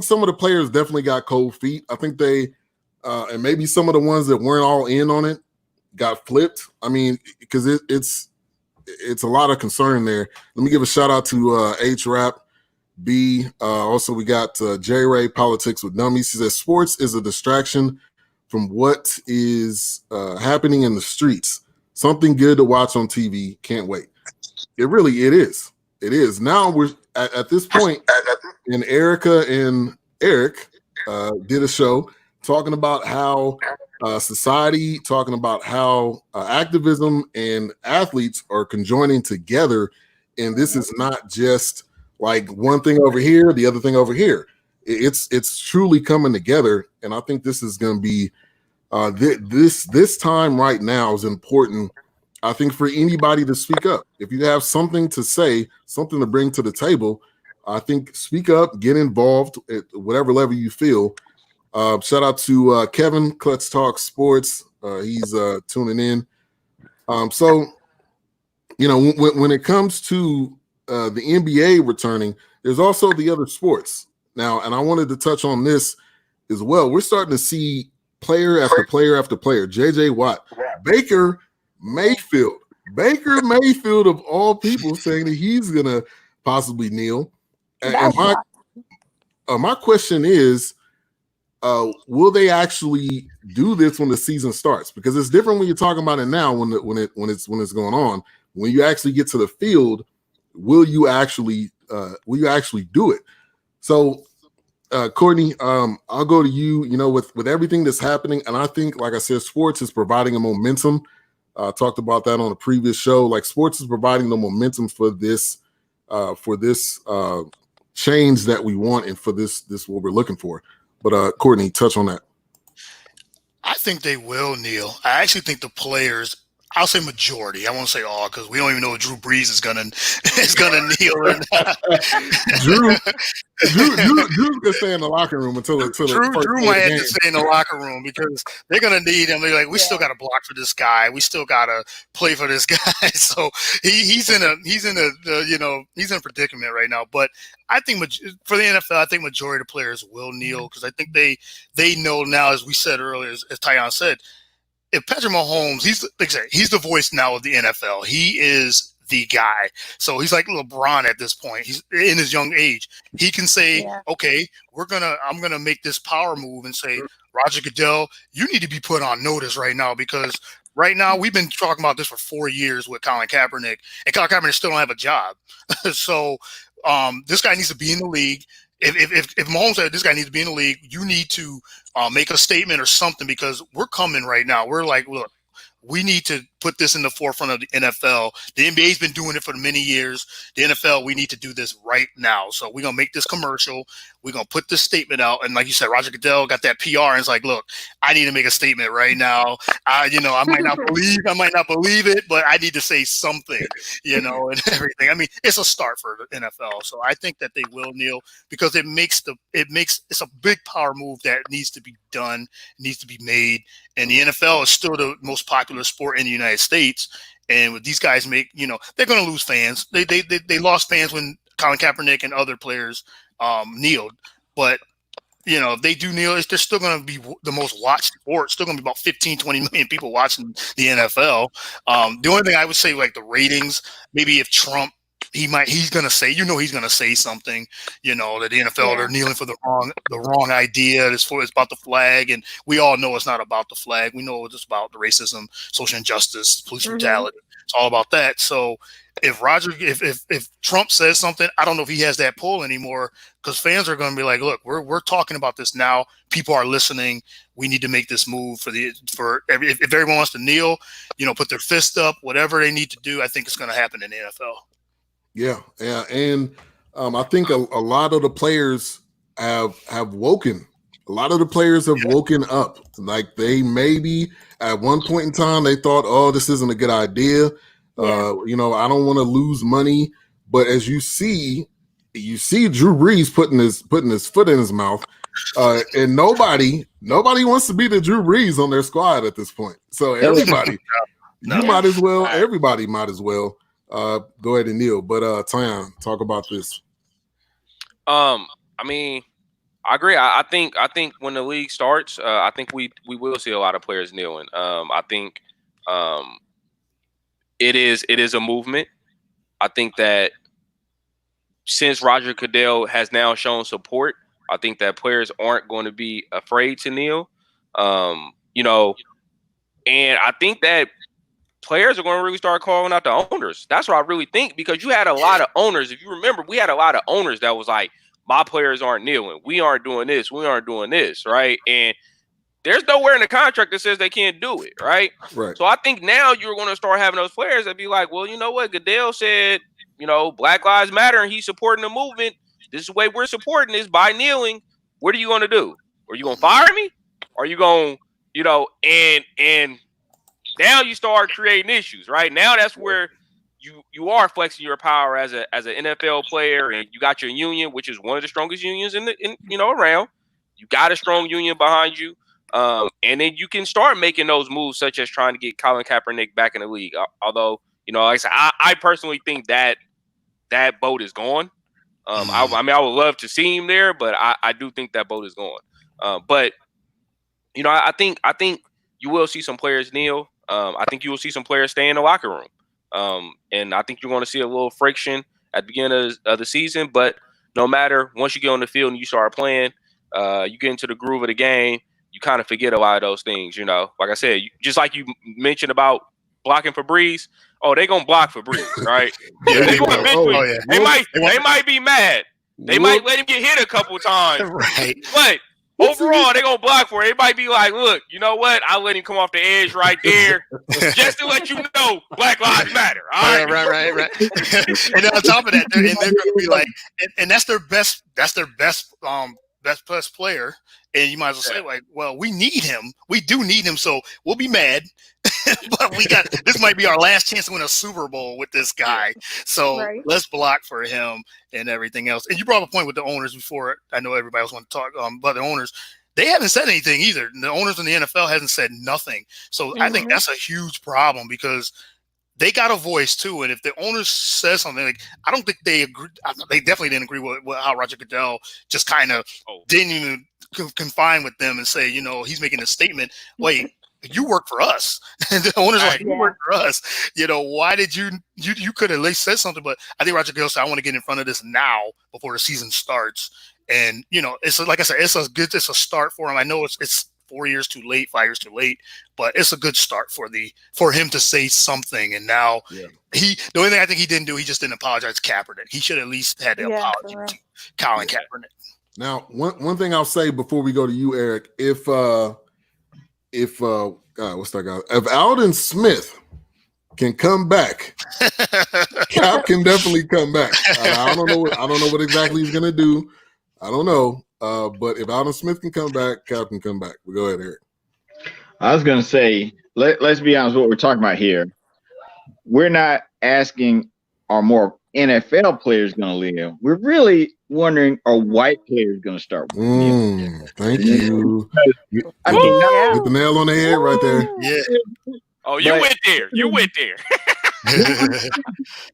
some of the players definitely got cold feet. I think they, and maybe some of the ones that weren't all in on it got flipped. I mean, because it's a lot of concern there. Let me give a shout out to H-Rap B. Also, we got J-Ray Politics with Dummies. He says sports is a distraction from what is happening in the streets. Something good to watch on TV. Can't wait. It is. It is. Now we're at this point, and Erica and Eric did a show talking about how society, talking about how activism and athletes are conjoining together. And this is not just like one thing over here, the other thing over here. It's truly coming together. And I think this is going to be this time right now is important. I think for anybody to speak up. If you have something to say, something to bring to the table, I think speak up, get involved at whatever level you feel. Shout out to Kevin, Let's Talk Sports. He's tuning in. So, when it comes to the NBA returning, there's also the other sports now. And I wanted to touch on this as well. We're starting to see player after player after player. JJ Watt, Baker Mayfield of all people saying that he's going to possibly kneel. And my question is, will they actually do this when the season starts? Because it's different when you're talking about it now. When it's going on, when you actually get to the field, will you actually do it? So Courtney, I'll go to you. You know, with everything that's happening, and I think, like I said, sports is providing a momentum. Talked about that on a previous show. Like, sports is providing the momentum for this change that we want, and for this what we're looking for. But Courtney, touch on that. I think they will, Neil. I actually think the players, I'll say majority. I won't say all, because we don't even know if Drew Brees is gonna kneel or not. Drew's gonna stay in the locker room until Drew might have to stay in the locker room, because they're gonna need him. They're like, we still got to block for this guy. We still got to play for this guy. So he's in a predicament right now. But I think for the NFL, I think majority of the players will kneel, because I think they know now, as we said earlier, as Tyon said, if Patrick Mahomes, he's the voice now of the NFL. He is the guy. So he's like LeBron at this point. He's in his young age. He can say, okay, I'm gonna make this power move and say, Roger Goodell, you need to be put on notice right now, because right now we've been talking about this for 4 years with Colin Kaepernick, and Colin Kaepernick still don't have a job. So this guy needs to be in the league. If Mahomes said this guy needs to be in the league, you need to make a statement or something, because we're coming right now. We're like, look, we need to put this in the forefront of the NFL. The NBA's been doing it for many years. The NFL, we need to do this right now. So we're going to make this commercial. We're going to put this statement out. And like you said, Roger Goodell got that PR, and it's like, look, I need to make a statement right now. I might not believe it, but I need to say something, and everything. I mean, it's a start for the NFL. So I think that they will kneel, because it's a big power move that needs to be done, needs to be made. And the NFL is still the most popular sport in the United States. And with these guys they're going to lose fans. They lost fans when Colin Kaepernick and other players kneeled. But, if they do kneel, they're still going to be the most watched sport. Still going to be about 15, 20 million people watching the NFL. The only thing I would say, like the ratings, maybe if Trump, he's going to say, he's going to say something, that the NFL, they're kneeling for the wrong idea. It's about the flag. And we all know it's not about the flag. We know it's about the racism, social injustice, police brutality. It's all about that. So if Trump says something, I don't know if he has that pull anymore, because fans are going to be like, look, we're talking about this now. People are listening. We need to make this move if everyone wants to kneel, put their fist up, whatever they need to do. I think it's going to happen in the NFL. Yeah, and I think a lot of the players have woken. A lot of the players have woken up. Like, they maybe at one point in time they thought, "Oh, this isn't a good idea." I don't want to lose money. But as you see Drew Brees putting his foot in his mouth, and nobody wants to be the Drew Brees on their squad at this point. So everybody, might as well. Everybody might as well. Go ahead and kneel. But Tyon, talk about this. I mean, I agree. I think when the league starts, I think we will see a lot of players kneeling. I think it is a movement. I think that since Roger Goodell has now shown support, I think that players aren't going to be afraid to kneel. And I think that players are going to really start calling out the owners. That's what I really think, because you had a lot of owners. If you remember, we had a lot of owners that was like, my players aren't kneeling. We aren't doing this. We aren't doing this, right? And there's nowhere in the contract that says they can't do it, right? Right. So I think now you're going to start having those players that be like, well, you know what? Goodell said, Black Lives Matter, and he's supporting the movement. This is the way we're supporting this, by kneeling. What are you going to do? Are you going to fire me? Are you going, and now you start creating issues, right? Now that's where you are flexing your power as an NFL player, and you got your union, which is one of the strongest unions around. You got a strong union behind you, and then you can start making those moves, such as trying to get Colin Kaepernick back in the league. Although, like I said, I personally think that boat is gone. I would love to see him there, but I do think that boat is gone. But I think you will see some players kneel. I think you will see some players stay in the locker room. And I think you're going to see a little friction at the beginning of the season. But no matter, once you get on the field and you start playing, you get into the groove of the game, you kind of forget a lot of those things. Like I said, just like you mentioned about blocking for Brees. Oh, they're going to block for Brees, right? Yeah, they might be mad. They might let him get hit a couple times. Right. But overall, they're going to block for it. It might be like, look, you know what? I'll let him come off the edge right there just to let you know Black Lives Matter. All right. Right. And on top of that, they're going to be like, and that's their best plus player. And you might as well say, like, well, we need him. We do need him. So we'll be mad. But this might be our last chance to win a Super Bowl with this guy. So let's block for him and everything else. And you brought up a point with the owners before. I know everybody else wants to talk about the owners. They haven't said anything either. The owners in the NFL hasn't said nothing. So I think that's a huge problem because they got a voice too. And if the owners says something, like, I don't think they agree. They definitely didn't agree with how Roger Goodell just kind of didn't even confine with them and say, he's making a statement. Wait, you work for us. And the owners are like, you work for us. Why did you could have at least said something, but I think Roger Goodell said, I want to get in front of this now before the season starts. And, it's like I said, it's a start for him. I know it's 4 years too late, 5 years too late, but it's a good start for him to say something. And now the only thing I think he didn't do, he just didn't apologize to Kaepernick. He should at least had the apology to Colin Kaepernick. Now, one thing I'll say before we go to you, Eric, if what's that guy? If Alden Smith can come back, Cap can definitely come back. I don't know what exactly he's gonna do. I don't know. But if Alden Smith can come back, Cap can come back. Well, go ahead, Eric. I was gonna say, let's be honest. What we're talking about here, we're not asking are more NFL players going to leave. We're really wondering, are white players going to start? Thank you. I mean, hit the nail on the head right there. Yeah. Oh, you went there. You went there.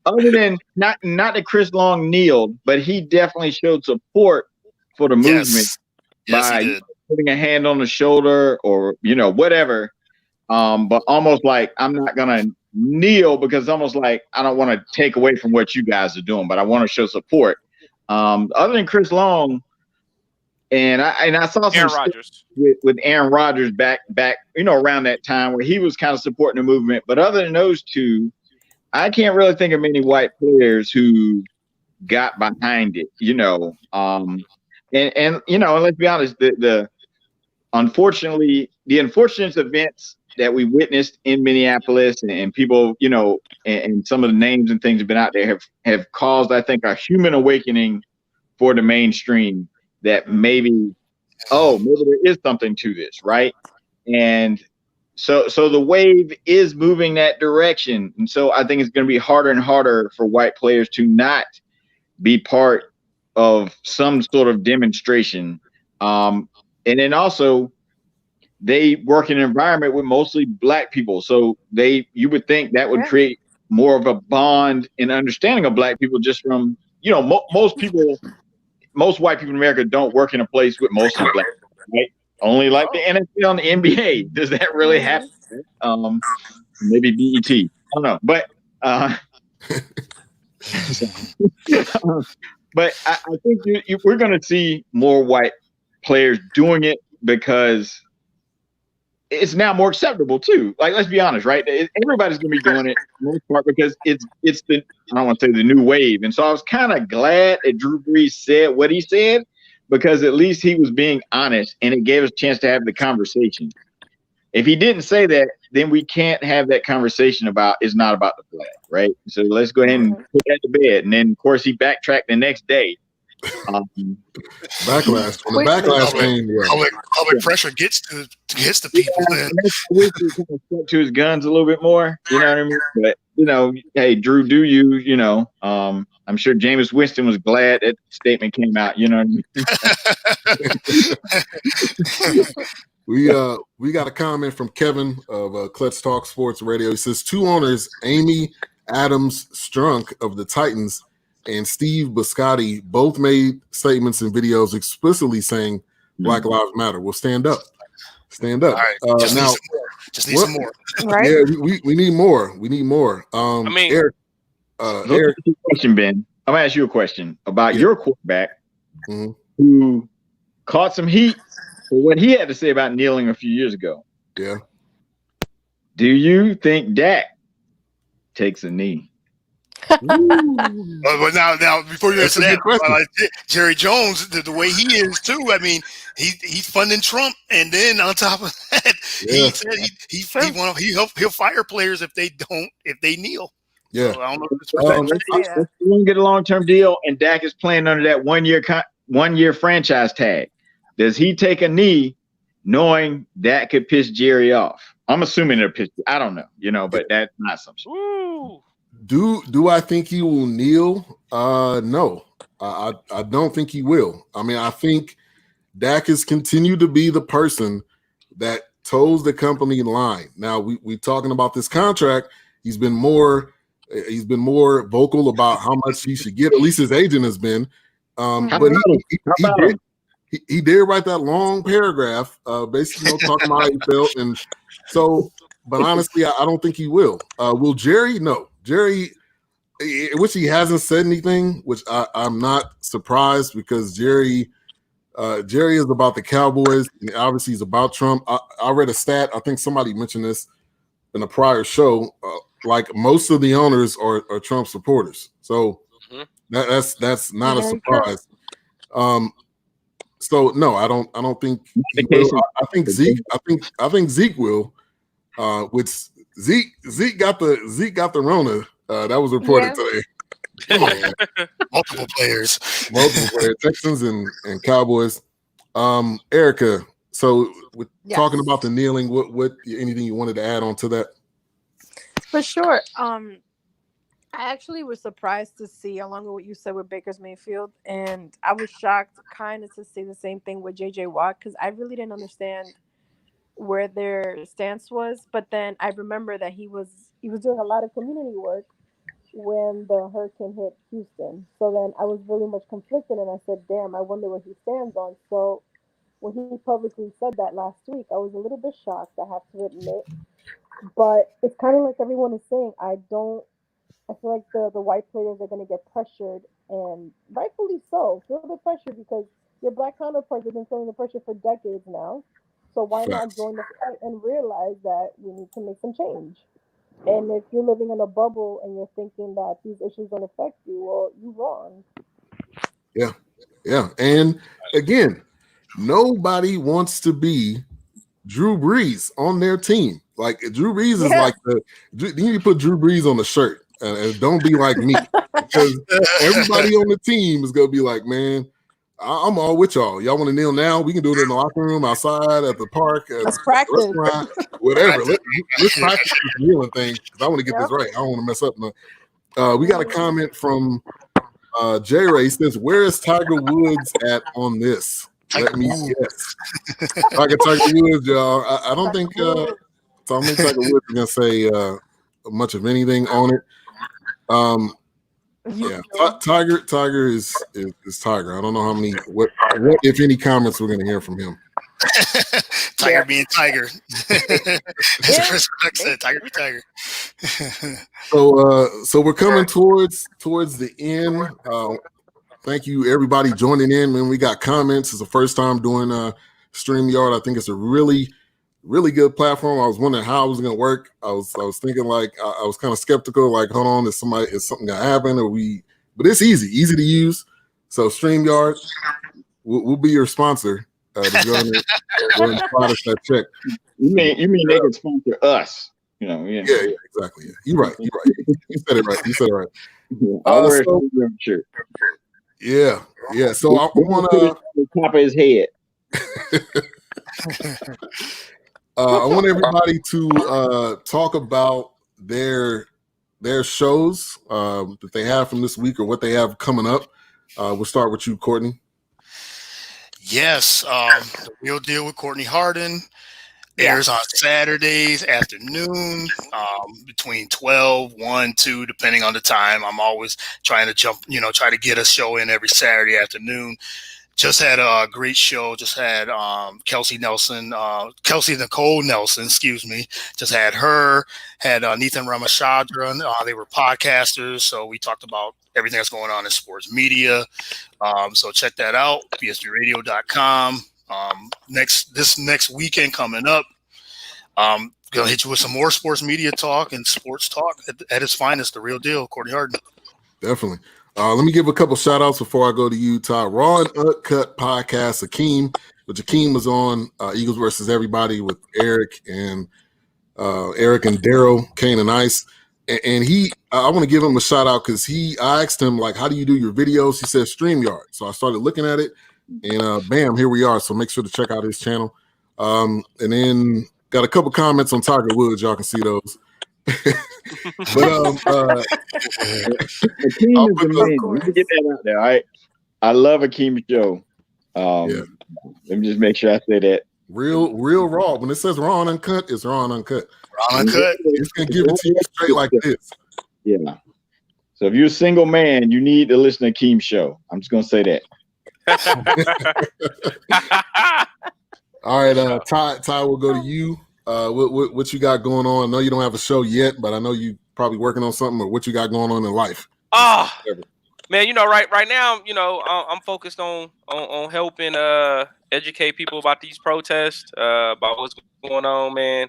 Other than not that Chris Long kneeled, but he definitely showed support for the movement by putting a hand on the shoulder or whatever. But almost like I'm not gonna kneel because it's almost like I don't want to take away from what you guys are doing, but I want to show support. Other than Chris Long, and I saw some Aaron Rodgers with Aaron Rodgers back around that time where he was kind of supporting the movement. But other than those two, I can't really think of many white players who got behind it. And let's be honest, the unfortunate events that we witnessed in Minneapolis and people, and some of the names and things have been out there have caused, I think, a human awakening for the mainstream that maybe there is something to this, right? And so the wave is moving that direction. And so I think it's going to be harder and harder for white players to not be part of some sort of demonstration. And then also, they work in an environment with mostly black people. So you would think that would create more of a bond and understanding of black people just from, most white people in America don't work in a place with mostly black people, right? Only like the NFL and the NBA. Does that really happen? Maybe BET. I don't know. But but I think we're going to see more white players doing it because it's now more acceptable too. Like, let's be honest, right? Everybody's going to be doing it for the most part because it's the, I don't want to say the new wave. And so I was kind of glad that Drew Brees said what he said because at least he was being honest and it gave us a chance to have the conversation. If he didn't say that, then we can't have that conversation about it's not about the flag, right? So let's go ahead and put that to bed. And then, of course, he backtracked the next day. Backlash. When the backlash came, public pressure gets to people. Stuck to his guns a little bit more, you know what I mean? But hey, Drew, do you? I'm sure Jameis Winston was glad that statement came out. You know what I mean? We got a comment from Kevin of Let's Talk Sports Radio. He says 2 owners, Amy Adams Strunk of the Titans and Steve Biscotti, both made statements and videos explicitly saying Black Lives Matter. Well, stand up. Stand up. All right. Just need some more. Right? Yeah, we need more. We need more. Eric, question, Ben. I'm gonna ask you a question about your quarterback who caught some heat for what he had to say about kneeling a few years ago. Yeah. Do you think Dak takes a knee? But now, before you answer that, Jerry Jones, the way he is too. I mean, he's funding Trump, and then on top of that, he said he'll fire players if they kneel. Yeah, so I don't know if let's get a long-term deal, and Dak is playing under that one-year franchise tag. Does he take a knee, knowing that could piss Jerry off? I'm assuming it'll piss. I don't know, but that's my assumption. Woo. Do I think he will kneel? No, I don't think he will. I mean, I think Dak has continued to be the person that toes the company line. Now we talking about this contract. He's been more vocal about how much he should get. At least his agent has been. But he did write that long paragraph, basically talking about how he felt. And so, but honestly, I don't think he will. Will Jerry? No. Jerry, which he hasn't said anything, which I'm not surprised, because Jerry is about the Cowboys, and obviously he's about Trump. I read a stat. I think somebody mentioned this in a prior show. Like most of the owners are Trump supporters, so that's not a surprise. So no, I don't think he will. I think Zeke. I think Zeke will. Which Zeke got the Rona. That was reported today. Come on, multiple players, Texans and Cowboys. Erica. So with talking about the kneeling, what anything you wanted to add on to that? For sure. I actually was surprised to see, along with what you said with Baker's Mayfield, and I was shocked kind of to see the same thing with JJ Watt, because I really didn't understand where their stance was. But then I remember that he was doing a lot of community work when the hurricane hit Houston. So then I was really much conflicted, and I said, damn, I wonder where he stands on. So when he publicly said that last week, I was a little bit shocked, I have to admit. But it's kind of like everyone is saying, I feel like the white players are going to get pressured, and rightfully so. Feel the pressure, because your black counterparts have been feeling the pressure for decades now. So why not join the fight and realize that we need to make some change? And if you're living in a bubble and you're thinking that these issues don't affect you, well, you're wrong. Yeah. And again, nobody wants to be Drew Brees on their team. Like Drew Brees is like you need to put Drew Brees on the shirt, and don't be like me, because everybody on the team is gonna be like, man, I'm all with y'all. Y'all want to kneel now? We can do it in the locker room, outside, at the park, at let's practice, restaurant, whatever. Let's practice this kneeling thing, because I want to get this right. I don't want to mess up. We got a comment from J Ray. Says, "Where is Tiger Woods at on this?" Let me guess. Tiger Woods, y'all. I don't think Tiger Woods is gonna say much of anything on it. Tiger is Tiger. I don't know how many what if any comments we're gonna hear from him. Tiger being Tiger. As Chris Rock said, Tiger be Tiger. So we're coming towards the end. Thank you, everybody, joining in. Man, we got comments. It's the first time doing StreamYard. I think it's a really, really good platform. I was wondering how it was going to work. I was thinking, like, I was kind of skeptical. Like, hold on, is something going to happen? But it's easy to use. So StreamYard, we'll be your sponsor. To go and slide us that check. You mean they can sponsor us? Yeah, exactly. Yeah. You're right. You said it right. I'll wear a shirt. Yeah. So I want to on the top of his head. I want everybody to talk about their shows that they have from this week, or what they have coming up. We'll start with you, Courtney. Yes, The Real Deal with Courtney Harden airs on Saturdays afternoon, between 12, 1, 2, depending on the time. I'm always trying to try to get a show in every Saturday afternoon. Just had a great show. Just had Kelsey Nicole Nelson, just had her, had Nathan Ramachandran. They were podcasters, so we talked about everything that's going on in sports media. So check that out, BS3Radio.com. This next weekend coming up, gonna hit you with some more sports media talk and sports talk at its finest, The Real Deal, Courtney Harden. Definitely. Let me give a couple shout outs before I go to you, Todd. Raw and Uncut podcast, Akeem, which Akeem was on Eagles versus Everybody with Eric and Daryl, Kane and Ice. And I want to give him a shout out because I asked him, like, how do you do your videos? He said StreamYard. So I started looking at it and bam, here we are. So make sure to check out his channel. And then got a couple comments on Tiger Woods. Y'all can see those. But Akeem is amazing. Let me get that out there. I love Akeem's show. Let me just make sure I say that. Real raw. When it says raw and uncut, it's raw and uncut. Raw and uncut. It's gonna give it to you straight like this. Yeah. So if you're a single man, you need to listen to Akeem's show. I'm just gonna say that. All right, Ty, we'll go to you. What you got going on? I know you don't have a show yet, but I know you probably working on something. Or what you got going on in life? Man, right now, I'm focused on helping educate people about these protests, about what's going on, man.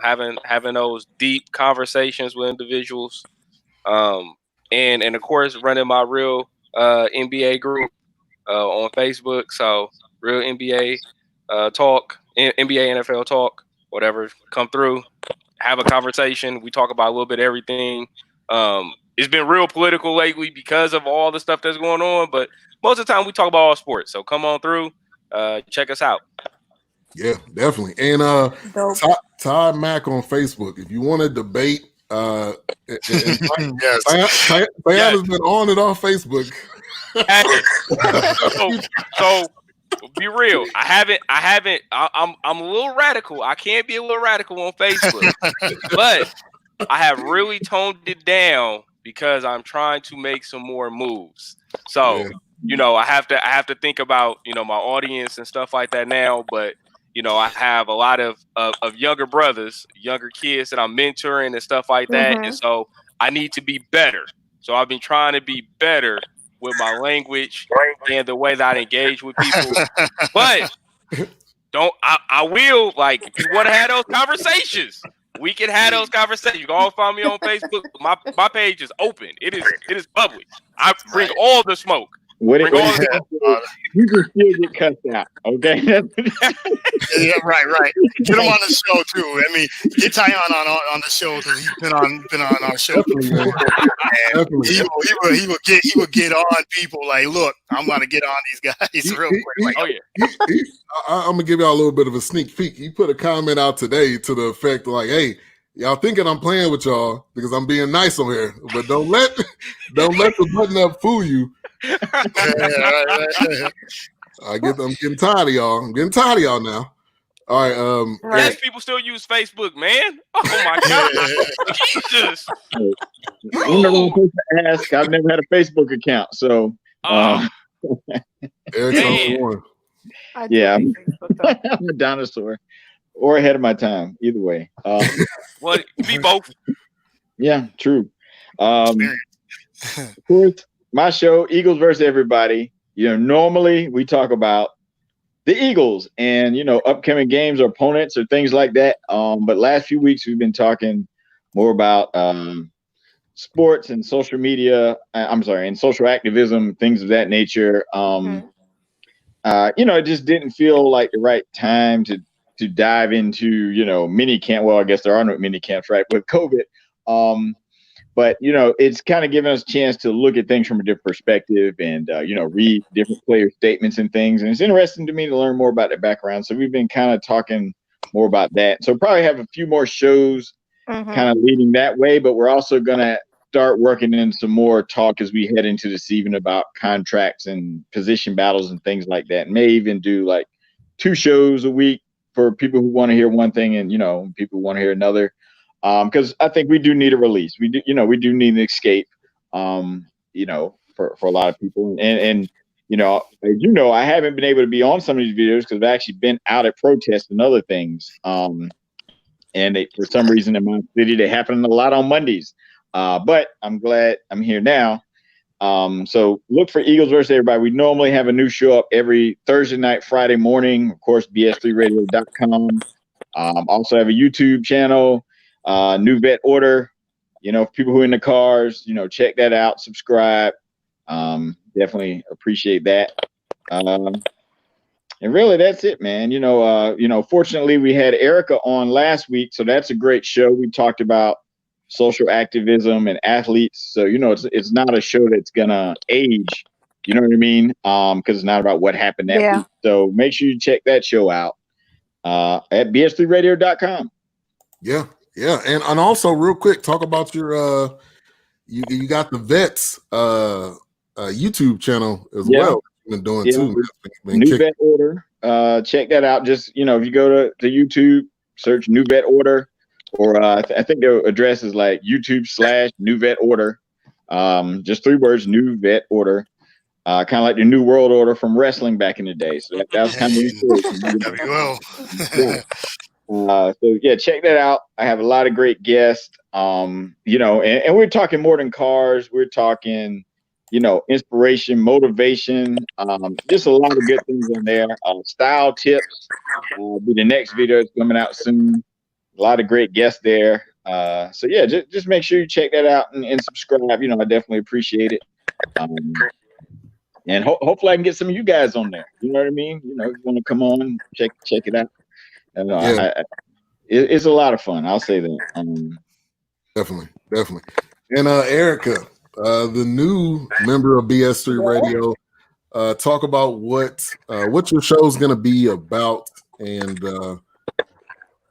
Having those deep conversations with individuals, and of course running my real NBA group on Facebook. So real NBA talk, NBA NFL talk, whatever, come through, have a conversation. We talk about a little bit of everything. It's been real political lately because of all the stuff that's going on, but most of the time we talk about all sports. So come on through, check us out. Yeah, definitely. And Todd Mack on Facebook. If you want to debate, Diana has been on and off Facebook. So be real. I'm a little radical. I can't be a little radical on Facebook, but I have really toned it down because I'm trying to make some more moves. So, I have to think about, my audience and stuff like that now. But, I have a lot of younger brothers, younger kids that I'm mentoring and stuff like that. And so I need to be better. So I've been trying to be better with my language and the way that I engage with people. But I will, like, if you want to have those conversations, we can have those conversations. You can all find me on Facebook. My page is open. It is public. I bring all the smoke. You can still get cussed out, okay? Yeah, right. Get him on the show too. I mean, get Tyon on the show because he's been on our show before. And he will get on people like, look, I'm gonna get on these guys real quick. Like, I'm gonna give y'all a little bit of a sneak peek. He put a comment out today to the effect like, hey, y'all thinking I'm playing with y'all because I'm being nice on here, but don't let the button up fool you. I'm getting tired of y'all. I'm getting tired of y'all now. All right. Yes, people still use Facebook, man. Oh my God, Jesus! I'm never supposed to ask. I've never had a Facebook account, so. Eric's on yeah, I'm a dinosaur, or ahead of my time. Either way. Well, be both. Yeah, true. Of course, my show, Eagles versus Everybody. Normally we talk about the Eagles and upcoming games or opponents or things like that. But last few weeks we've been talking more about sports and social media. And social activism, things of that nature. It just didn't feel like the right time to dive into mini camp. Well, I guess there are no mini camps, right, with COVID. But it's kind of given us a chance to look at things from a different perspective and read different player statements and things. And it's interesting to me to learn more about their background. So we've been kind of talking more about that. So probably have a few more shows kind of leading that way. But we're also gonna start working in some more talk as we head into the season about contracts and position battles and things like that. May even do like 2 shows a week for people who want to hear one thing and people who want to hear another. Because I think we do need a release. We do need an escape. For a lot of people. And I haven't been able to be on some of these videos because I've actually been out at protests and other things. And for some reason in my city, they happen a lot on Mondays. But I'm glad I'm here now. So look for Eagles versus Everybody. We normally have a new show up every Thursday night, Friday morning. Of course, BS3Radio.com. Also have a YouTube channel. New Vet Order, people who are in the cars, check that out, subscribe. Definitely appreciate that. And really, that's it, man. Fortunately, we had Erica on last week, so that's a great show. We talked about social activism and athletes. So, it's not a show that's gonna age. You know what I mean? Because it's not about what happened that week. So make sure you check that show out at BS3Radio.com. Yeah. And also real quick, talk about your you got the Vets YouTube channel as well. You've been doing too. New Vet Order. Check that out. Just if you go to YouTube, search New Vet Order, or I think the address is like YouTube/New Vet Order. Just 3 words, New Vet Order. Kind of like the New World Order from wrestling back in the day. So that was kind of so check that out. I have a lot of great guests. And we're talking more than cars. We're talking, inspiration, motivation, just a lot of good things in there. Style tips will be the next video that's coming out soon. A lot of great guests there. Just make sure you check that out and subscribe. I definitely appreciate it. And hopefully I can get some of you guys on there. You know what I mean? If you want to come on, check it out. And it's a lot of fun. I'll say that. Definitely. And Erica, the new member of BS3 Radio, talk about what your show is going to be about and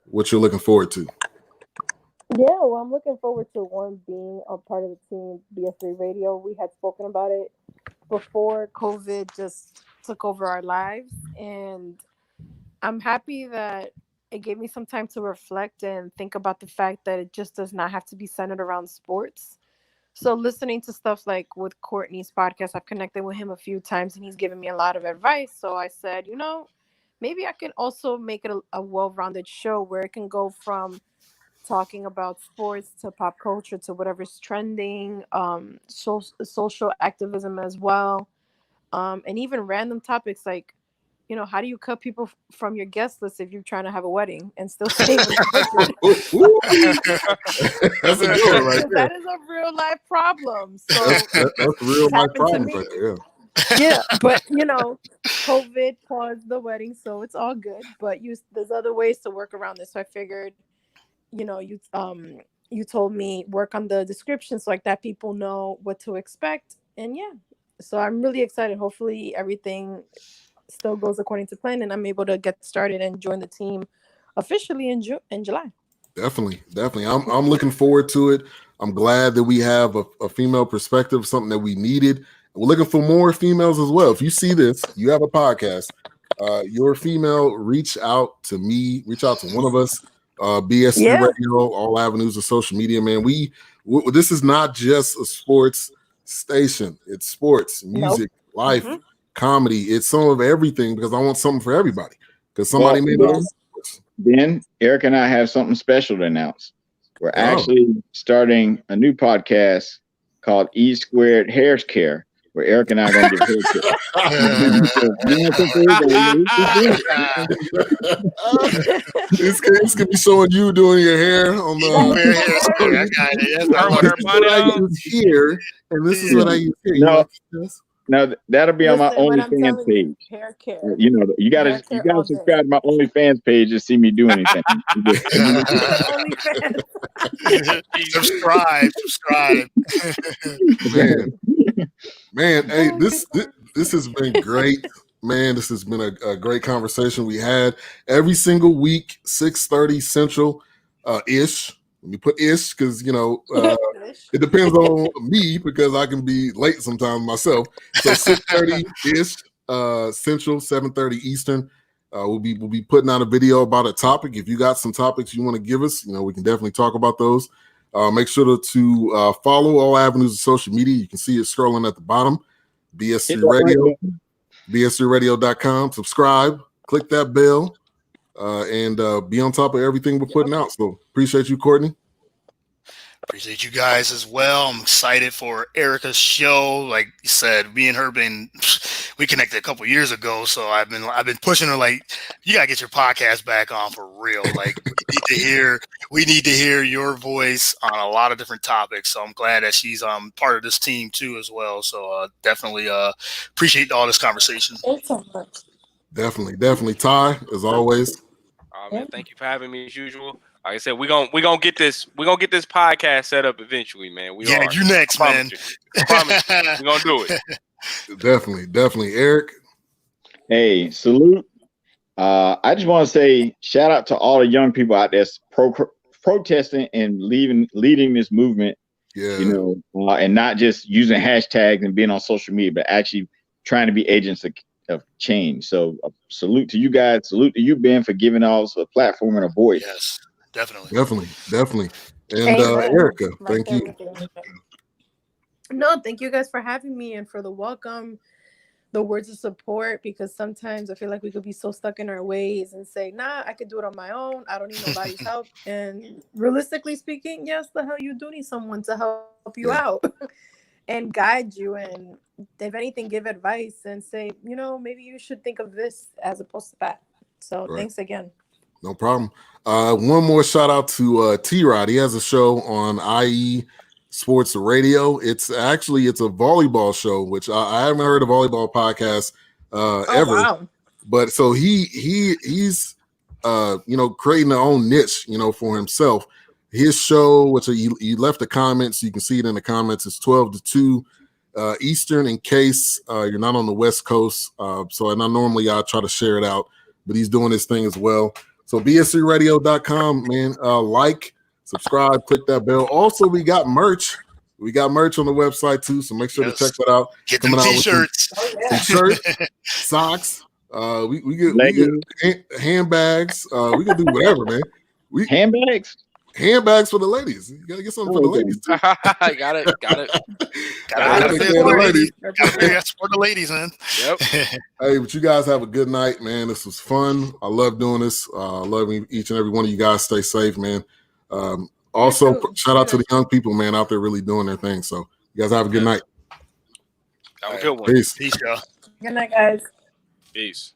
what you're looking forward to. Yeah, well, I'm looking forward to being a part of the team, BS3 Radio. We had spoken about it before COVID just took over our lives, and I'm happy that it gave me some time to reflect and think about the fact that it just does not have to be centered around sports. So listening to stuff like with Courtney's podcast, I've connected with him a few times and he's given me a lot of advice. So I said, maybe I can also make it a well-rounded show where it can go from talking about sports to pop culture to whatever's trending, social activism as well, and even random topics like, how do you cut people from your guest list if you're trying to have a wedding and still save the budget? That's a good one right there. That is a real life problem. So that's a real life problem right there. Yeah, but COVID paused the wedding, so it's all good. But there's other ways to work around this. So I figured, you told me work on the description so like that people know what to expect, and so I'm really excited. Hopefully everything still goes according to plan and I'm able to get started and join the team officially in July. Definitely. I'm looking forward to it. I'm glad that we have a female perspective, something that we needed. We're looking for more females as well. If you see this, you have a podcast, you're a female, reach out to me, reach out to one of us. BS3 Radio, all avenues of social media, man. This is not just a sports station. It's sports, music, life, comedy. It's some of everything because I want something for everybody. Because somebody may know. Then Eric and I have something special to announce. We're actually starting a new podcast called E Squared Hair Care, where Eric and I are going to get hair care. It's gonna be showing you doing your hair on the here, and this is what I use here. No, that'll be on my OnlyFans page. Hair care. You gotta subscribe to my OnlyFans page to see me do anything. Subscribe. Man, hey, this has been great. Man, this has been a great conversation we had every single week, 6:30 Central ish. Let me put ish because it depends on me because I can be late sometimes myself. So 6:30 ish Central, 7:30 Eastern. We'll be putting out a video about a topic. If you got some topics you want to give us, we can definitely talk about those. Make sure to follow all avenues of social media. You can see it scrolling at the bottom. BS3 Radio, BS3Radio.com. Subscribe, click that bell, and be on top of everything we're putting out. So appreciate you, Courtney. Appreciate you guys as well. I'm excited for Erica's show. Like you said, me and her we connected a couple years ago. So I've been pushing her like, you gotta get your podcast back on for real. Like we need to hear your voice on a lot of different topics. So I'm glad that she's part of this team too as well. So definitely appreciate all this conversation. Thanks so much. Definitely. Ty, as always. Man, thank you for having me as usual. Like I said, we're gonna get this podcast set up eventually, man. You next, man. I promise you. We're gonna do it. Definitely. Eric. Hey, salute. I just want to say shout out to all the young people out there protesting and leading this movement. Yeah. And not just using hashtags and being on social media, but actually trying to be agents of change. So salute to you guys. Salute to you, Ben, for giving us a platform and a voice. Yes, definitely. And Erica, thank you. No, thank you guys for having me and for the welcome, the words of support, because sometimes I feel like we could be so stuck in our ways and say, nah, I could do it on my own. I don't need nobody's help. And realistically speaking, yes, the hell you do need someone to help you out and guide you. And if anything, give advice and say, maybe you should think of this as opposed to that. So Thanks again. No problem. One more shout out to T-Rod. He has a show on IE Sports Radio. It's a volleyball show, which I haven't heard a volleyball podcast ever. Wow. But so he's creating their own niche, for himself. His show, which he left a comment, so you can see it in the comments, is 12 to 2 Eastern, in case you're not on the West Coast. I normally I try to share it out, but he's doing his thing as well. So BS3Radio.com, man. Like, subscribe, click that bell. Also, we got merch. We got merch on the website too, so make sure to check that out. Get them t-shirts, t-shirts, socks. We get handbags. We can do whatever, man. Handbags for the ladies. You gotta get something for the ladies too. Got it. That's for the ladies, man. Yep. Hey, but you guys have a good night, man. This was fun. I love doing this. I love each and every one of you guys. Stay safe, man. Also, shout out to the young people, man, out there really doing their thing. So you guys have a good night. Have a good one. Peace. Peace, y'all. Good night, guys. Peace.